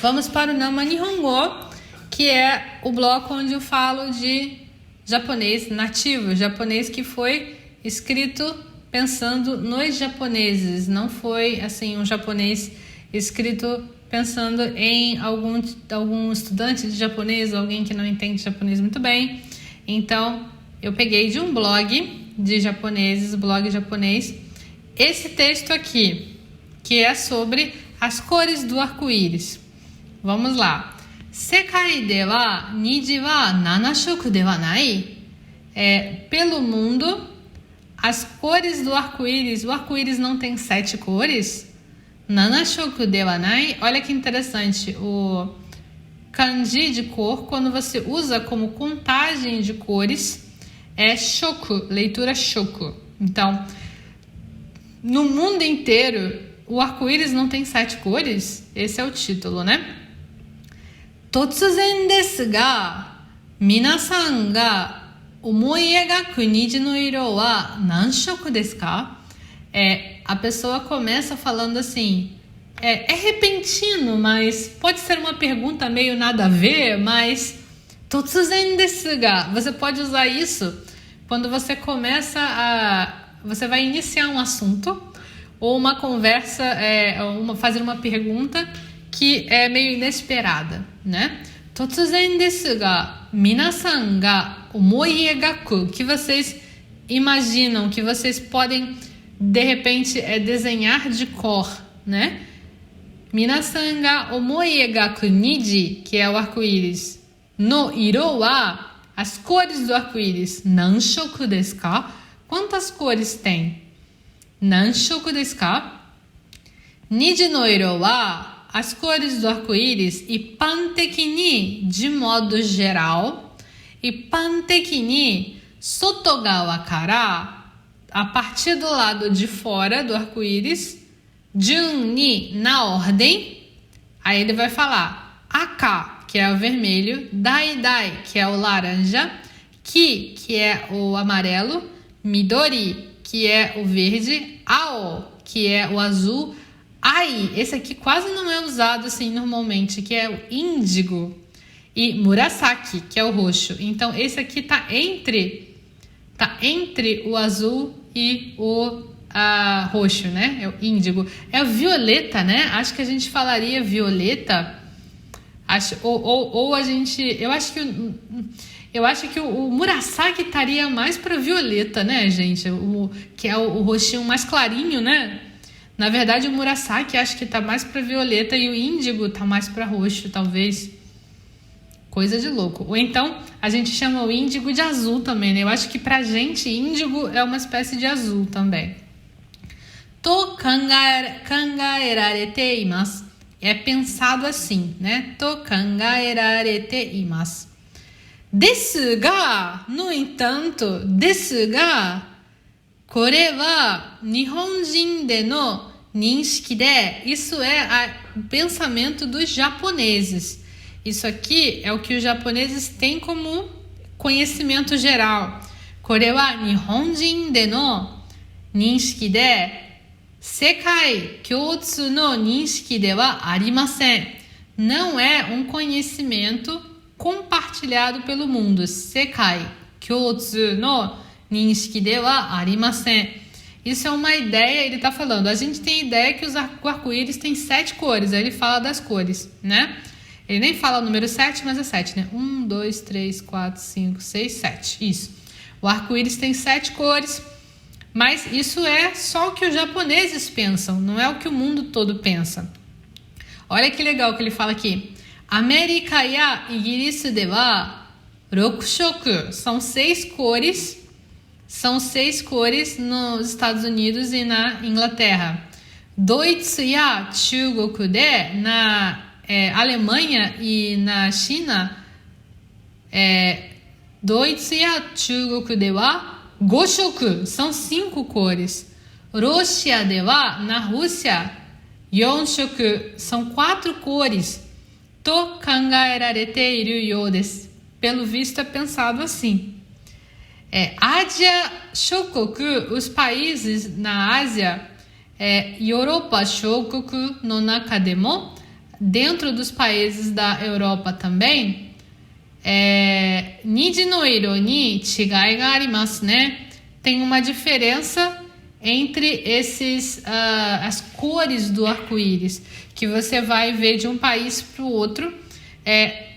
Vamos para o Nama Nihongo, que é o bloco onde eu falo de japonês nativo, japonês que foi escrito pensando nos japoneses, não foi assim um japonês escrito pensando em algum estudante de japonês, alguém que não entende japonês muito bem. Então, eu peguei de um blog de japoneses, blog japonês, esse texto aqui, que é sobre as cores do arco-íris. Vamos lá. Sekai de wa niji wa nanashoku de wa nai. Pelo mundo, as cores do arco-íris, o arco-íris não tem 7 cores? Nanashoku de wa nai. Olha que interessante, o kanji de cor, quando você usa como contagem de cores, é shoku, leitura shoku. Então, no mundo inteiro, o arco-íris não tem 7 cores? Esse é o título, né? Totsuzen desu ga, minasan ga omoi egaku niji no iro wa nanshoku desu ka? A pessoa começa falando assim, é repentino, mas pode ser uma pergunta meio nada a ver, mas totsuzen desu ga, você pode usar isso quando você você vai iniciar um assunto ou uma conversa, fazer uma pergunta que é meio inesperada, né? Totsuzen desu ga, minasan ga omoi egaku, que vocês imaginam, que vocês podem, de repente, desenhar de cor, né? Minasan ga omoi egaku niji, que é o arco-íris, no iro wa, as cores do arco-íris, nanshoku desu ka? Quantas cores tem? Nanshoku desu ka? Niji no iro wa, as cores do arco-íris, e panteki ni, de modo geral, e panteki ni, sotogawa kara, a partir do lado de fora do arco-íris, jun ni, na ordem, aí ele vai falar aka, que é o vermelho, dai, que é o laranja, ki, que é o amarelo, midori, que é o verde, ao, que é o azul, ai, esse aqui quase não é usado assim normalmente, que é o índigo, e murasaki, que é o roxo. Então, esse aqui tá entre o azul e o roxo, né? É o índigo. É o violeta, né? Acho que a gente falaria violeta. Eu acho que o murasaki estaria mais para violeta, né, gente? Que é o roxinho mais clarinho, né? Na verdade, o murasaki acho que tá mais para violeta e o índigo tá mais para roxo, talvez. Coisa de louco. Ou então, a gente chama o índigo de azul também, né? Eu acho que pra gente, índigo é uma espécie de azul também. To kangaerarete imasu. É pensado assim, né? To kangaerarete imasu. Desu ga, no entanto, desu ga, kore wa nihonjin de no ninshiki de. Isso é o pensamento dos japoneses. Isso aqui é o que os japoneses têm como conhecimento geral. Kore wa nihonjin de no ninshiki de sekai kyōtsu no ninshiki de wa arimasen. Não é um conhecimento compartilhado pelo mundo. Sekai kyōtsu no ninshiki de wa arimasen. Isso é uma ideia, ele está falando. A gente tem a ideia que o arco-íris tem 7 cores. Aí ele fala das cores, né? Ele nem fala o número 7, mas é 7, né? 1, 2, 3, 4, 5, 6, 7. Isso. O arco-íris tem 7 cores, mas isso é só o que os japoneses pensam, não é o que o mundo todo pensa. Olha que legal que ele fala aqui. América ya Igirisu de wa rokushoku. São 6 cores. São 6 cores nos Estados Unidos e na Inglaterra. Doitsu ya Chugoku de, na Alemanha e na China, Doitsu ya Chugoku de wa goshoku, são 5 cores. Rússia de wa, na Rússia, yonshoku, são 4 cores. to kangaerarete iru you desu. Pelo visto é pensado assim. Ásia Shokoku, os países na Ásia, Europa Shokoku no naka demo, dentro dos países da Europa também, niji no iro ni chigai ga arimasu, né? Tem uma diferença entre as cores do arco-íris, que você vai ver de um país para o outro,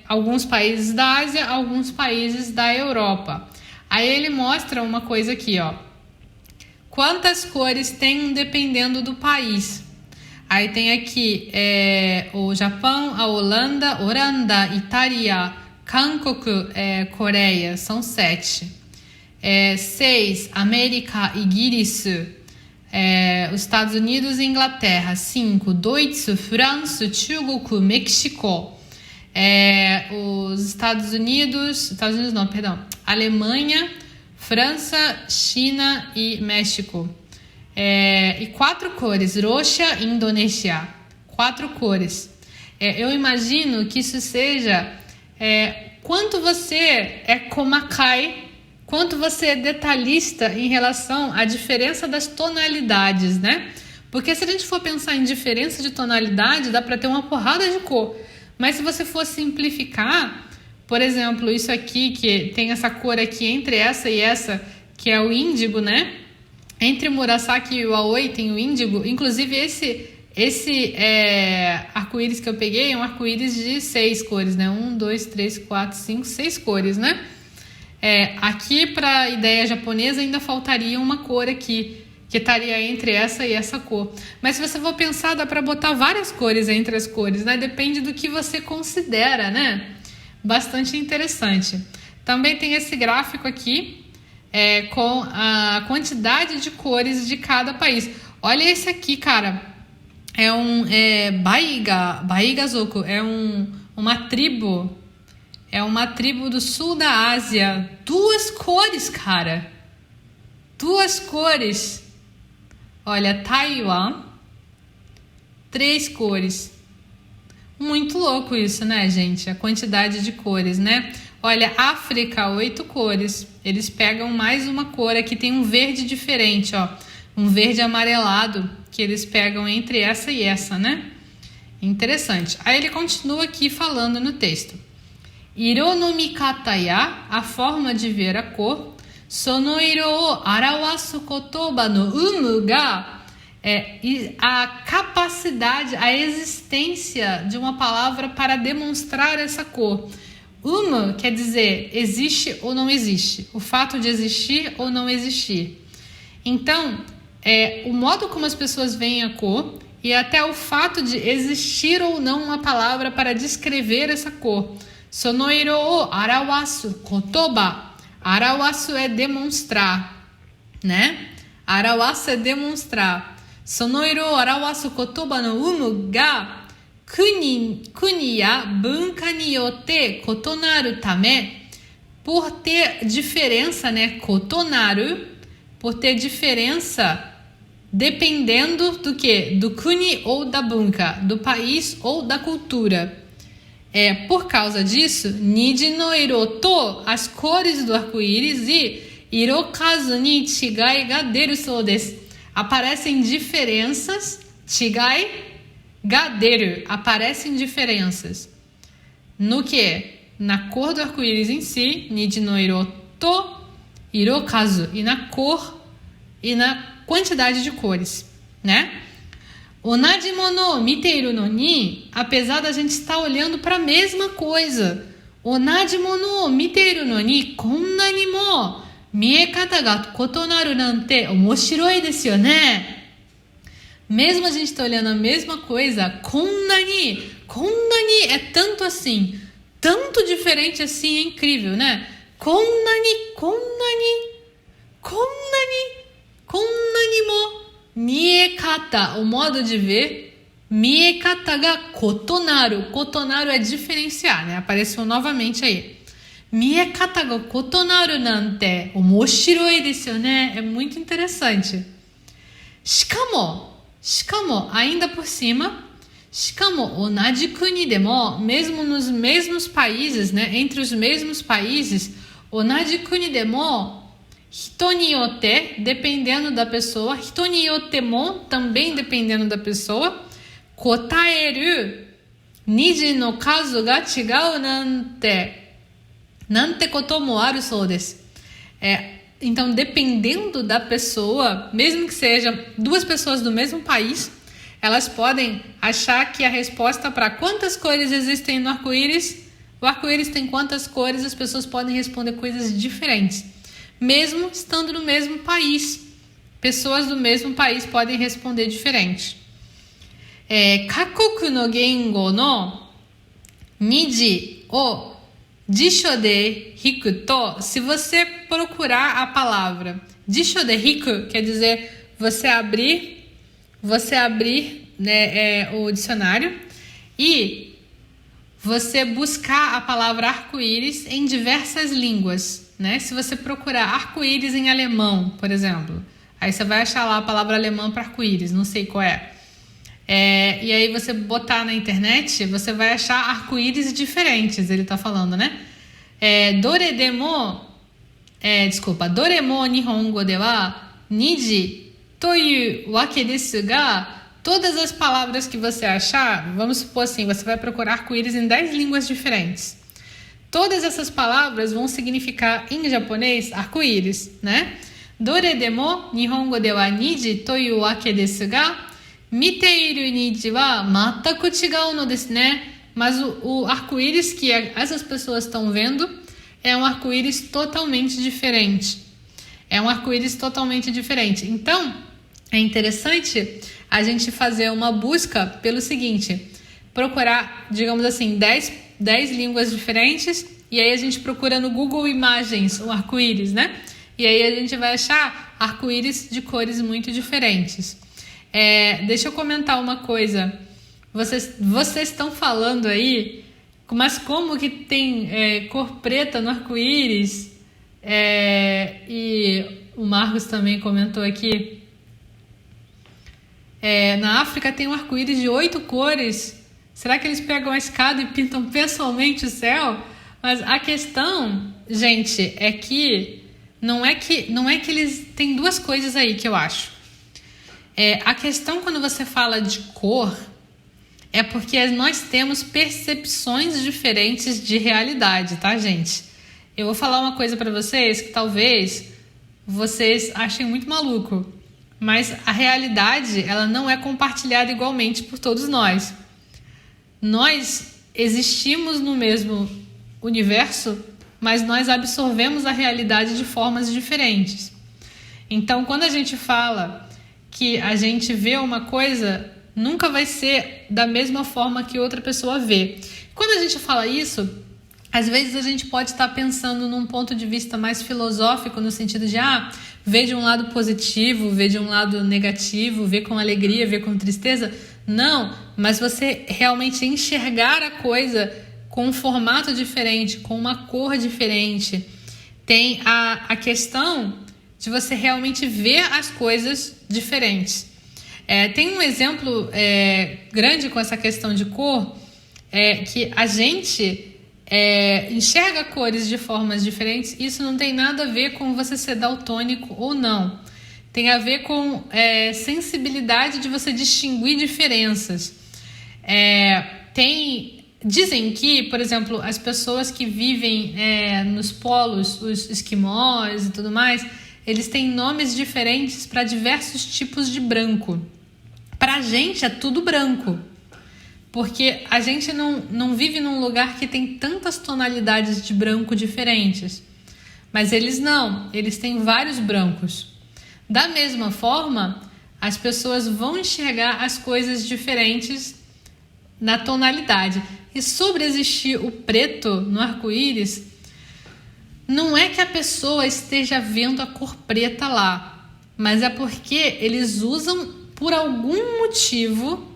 alguns países da Ásia, alguns países da Europa. Aí ele mostra uma coisa aqui, ó. Quantas cores tem dependendo do país? Aí tem aqui o Japão, a Holanda, Itália, Hankoku, Coreia, são 7. 6, América, Igirisu, os Estados Unidos e Inglaterra. 5, Deutsche, França, Chugoku, México. Os Estados Unidos não, perdão. Alemanha, França, China e México. E 4 cores, Rússia e Indonésia. 4 cores. Eu imagino que isso seja quanto você é komakai, quanto você é detalhista em relação à diferença das tonalidades, né? Porque se a gente for pensar em diferença de tonalidade, dá para ter uma porrada de cor. Mas se você for simplificar, por exemplo, isso aqui, que tem essa cor aqui entre essa e essa, que é o índigo, né? Entre o Murasaki e o Aoi tem o índigo. Inclusive, esse arco-íris que eu peguei é um arco-íris de 6 cores, né? 1, 2, 3, 4, 5, 6 cores, né? Aqui, para a ideia japonesa, ainda faltaria uma cor aqui, que estaria entre essa e essa cor. Mas se você for pensar, dá para botar várias cores entre as cores, né? Depende do que você considera, né? Bastante interessante. Também tem esse gráfico aqui com a quantidade de cores de cada país. Olha esse aqui, cara. Baigazoku. Uma tribo. É uma tribo do sul da Ásia. 2 cores, cara. 2 cores. Olha, Taiwan. 3 cores. Muito louco isso, né, gente? A quantidade de cores, né? Olha, África, 8 cores. Eles pegam mais uma cor. Aqui tem um verde diferente, ó. Um verde amarelado que eles pegam entre essa e essa, né? Interessante. Aí ele continua aqui falando no texto. Iro no mikata ya, a forma de ver a cor. Sono iro o arawasu kotoba no umu ga, a capacidade, a existência de uma palavra para demonstrar essa cor. Uma quer dizer existe ou não existe, o fato de existir ou não existir. Então, o modo como as pessoas veem a cor e até o fato de existir ou não uma palavra para descrever essa cor. Sonoiro o arawasu kotoba. Arawasu é demonstrar, né? Arawasu é demonstrar. Sonoiro o arawasu kotoba no umu ga kuni ya bunka ni yotte kotonaru tame, por ter diferença, né? Kotonaru, por ter diferença dependendo do que? Do kuni ou da bunka, do país ou da cultura. Por causa disso, niji no iroto, as cores do arco-íris, e irokazu ni chigai ga deru sou desu, aparecem diferenças, chigai ga deru, aparecem diferenças. No que? Na cor do arco-íris em si, niji no iroto, irokazu, e na cor e na quantidade de cores, né? Onaji mono miteiru no ni, apesar da gente estar olhando para a mesma coisa. Onaji mono miteiru no ni, konna ni mo miekata ga kotonaru nante omoshiroi desu yo ne. Mesmo a gente tá olhando a mesma coisa, konna ni é tanto assim, tanto diferente assim, é incrível, né? Konna ni mo miekata, o modo de ver, miekata ga kotonaru. Kotonaru é diferenciar, né? Apareceu novamente aí. Miekata ga kotonaru nante omoshiroi desu yo ne. É muito interessante. Shikamo, ainda por cima, Shikamo onaji kuni demo, mesmo nos mesmos países, né, entre os mesmos países, onaji kuni demo, hito ni yotte, dependendo da pessoa, hito ni yotte mo, também dependendo da pessoa, kotaeru niji no kazu ga chigau nante koto mo aru sou desu. Então, dependendo da pessoa, mesmo que sejam duas pessoas do mesmo país, elas podem achar que a resposta para quantas cores existem no arco-íris, o arco-íris tem quantas cores, as pessoas podem responder coisas diferentes. Mesmo estando no mesmo país, pessoas do mesmo país podem responder diferente. Kakoku no gengo no niji o jisho de hiku to, se você procurar a palavra jisho de hiku, quer dizer você abrir, né, o dicionário e você buscar a palavra arco-íris em diversas línguas, né? Se você procurar arco-íris em alemão, por exemplo, aí você vai achar lá a palavra alemã para arco-íris, não sei qual é. E aí você botar na internet, você vai achar arco-íris diferentes, ele tá falando, né? Doremo nihongo de wa niji toyu wake desu ga, todas as palavras que você achar, vamos supor assim, você vai procurar arco-íris em 10 línguas diferentes. Todas essas palavras vão significar em japonês arco-íris, né? Doremo nihongo de wa niji toyu wake desu ga, miteiru niji wa mataku chigau no desu ne. Mas o arco-íris que essas pessoas estão vendo é um arco-íris totalmente diferente. Então, é interessante a gente fazer uma busca pelo seguinte: procurar, digamos assim, 10 línguas diferentes, e aí a gente procura no Google Imagens o arco-íris, né? E aí a gente vai achar arco-íris de cores muito diferentes. Deixa eu comentar uma coisa. Vocês estão falando aí, mas como que tem cor preta no arco-íris? E o Marcos também comentou aqui. Na África tem um arco-íris de 8 cores. Será que eles pegam a escada e pintam pessoalmente o céu? Mas a questão, gente, é que não é que eles... Tem duas coisas aí que eu acho. A questão quando você fala de cor é porque nós temos percepções diferentes de realidade, tá, gente? Eu vou falar uma coisa pra vocês que talvez vocês achem muito maluco, mas a realidade, ela não é compartilhada igualmente por todos nós. Nós existimos no mesmo universo, mas nós absorvemos a realidade de formas diferentes. Então, quando a gente fala que a gente vê uma coisa, nunca vai ser da mesma forma que outra pessoa vê. Quando a gente fala isso, às vezes a gente pode estar pensando num ponto de vista mais filosófico, no sentido de ver de um lado positivo, ver de um lado negativo, ver com alegria, ver com tristeza. Não, mas você realmente enxergar a coisa com um formato diferente, com uma cor diferente. Tem a questão de você realmente ver as coisas diferentes. Tem um exemplo grande com essa questão de cor, que a gente enxerga cores de formas diferentes. Isso não tem nada a ver com você ser daltônico ou não. Tem a ver com sensibilidade de você distinguir diferenças. Dizem que, por exemplo, as pessoas que vivem nos polos, os esquimós e tudo mais, eles têm nomes diferentes para diversos tipos de branco. Para a gente é tudo branco, porque a gente não vive num lugar que tem tantas tonalidades de branco diferentes. Mas eles não, eles têm vários brancos. Da mesma forma, as pessoas vão enxergar as coisas diferentes na tonalidade. E sobre existir o preto no arco-íris, não é que a pessoa esteja vendo a cor preta lá, mas é porque eles usam, por algum motivo,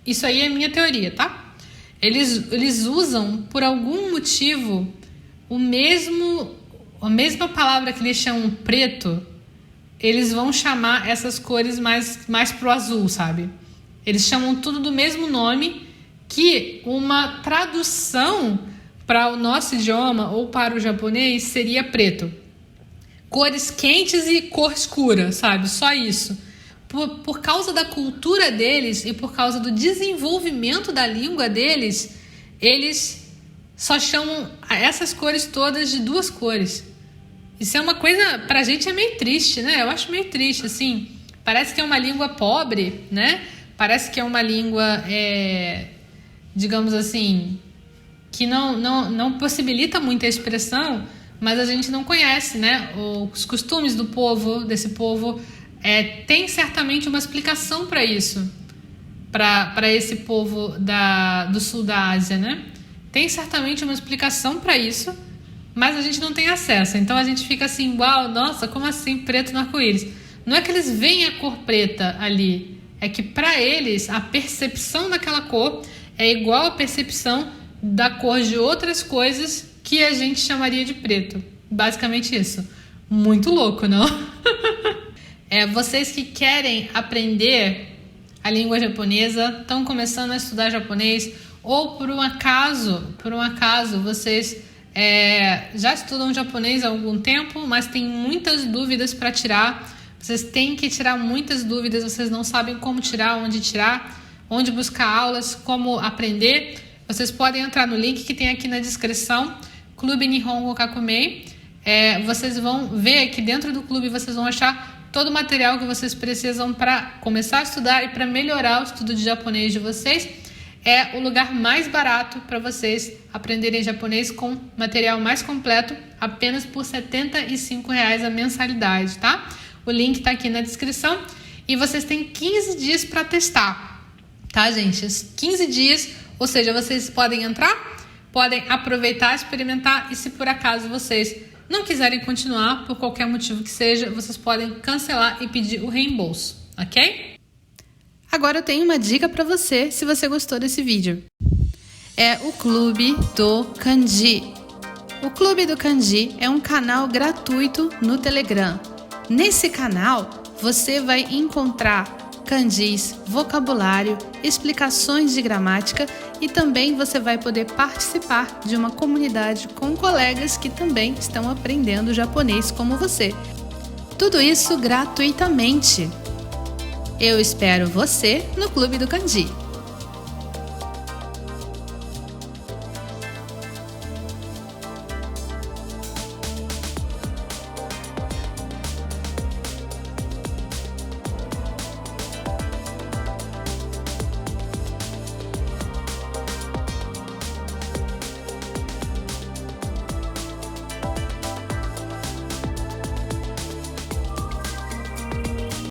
isso aí é minha teoria, tá? Eles usam, por algum motivo, a mesma palavra que eles chamam preto, eles vão chamar essas cores mais pro azul, sabe? Eles chamam tudo do mesmo nome, que uma tradução para o nosso idioma ou para o japonês seria preto. Cores quentes e cor escura, sabe? Só isso. Por causa da cultura deles e por causa do desenvolvimento da língua deles, eles só chamam essas cores todas de duas cores. Isso é uma coisa, pra gente é meio triste, né? Eu acho meio triste, assim. Parece que é uma língua pobre, né? Parece que é uma língua, digamos assim, que não possibilita muita expressão, mas a gente não conhece, né? Os costumes do povo, desse povo. Tem certamente uma explicação para isso, para esse povo do sul da Ásia, né? Tem certamente uma explicação para isso, mas a gente não tem acesso. Então a gente fica assim, uau, nossa, como assim preto no arco-íris? Não é que eles veem a cor preta ali, é que para eles a percepção daquela cor é igual à percepção da cor de outras coisas que a gente chamaria de preto. Basicamente isso. Muito louco, não? Vocês que querem aprender a língua japonesa, estão começando a estudar japonês, ou por um acaso vocês já estudam japonês há algum tempo, mas têm muitas dúvidas para tirar. Vocês têm que tirar muitas dúvidas, vocês não sabem como tirar, onde buscar aulas, como aprender. Vocês podem entrar no link que tem aqui na descrição, Clube Nihongo Kakumei. Vocês vão ver aqui dentro do clube, vocês vão achar todo o material que vocês precisam para começar a estudar e para melhorar o estudo de japonês de vocês. É o lugar mais barato para vocês aprenderem japonês com material mais completo, apenas por R$ 75 a mensalidade, tá? O link tá aqui na descrição e vocês têm 15 dias para testar, tá, gente? 15 dias, ou seja, vocês podem entrar, podem aproveitar, experimentar e se por acaso vocês não quiserem continuar, por qualquer motivo que seja, vocês podem cancelar e pedir o reembolso, ok? Agora eu tenho uma dica para você, se você gostou desse vídeo. É o Clube do Kanji. O Clube do Kanji é um canal gratuito no Telegram. Nesse canal, você vai encontrar kanjis, vocabulário, explicações de gramática e também você vai poder participar de uma comunidade com colegas que também estão aprendendo japonês como você. Tudo isso gratuitamente. Eu espero você no Clube do Kanji.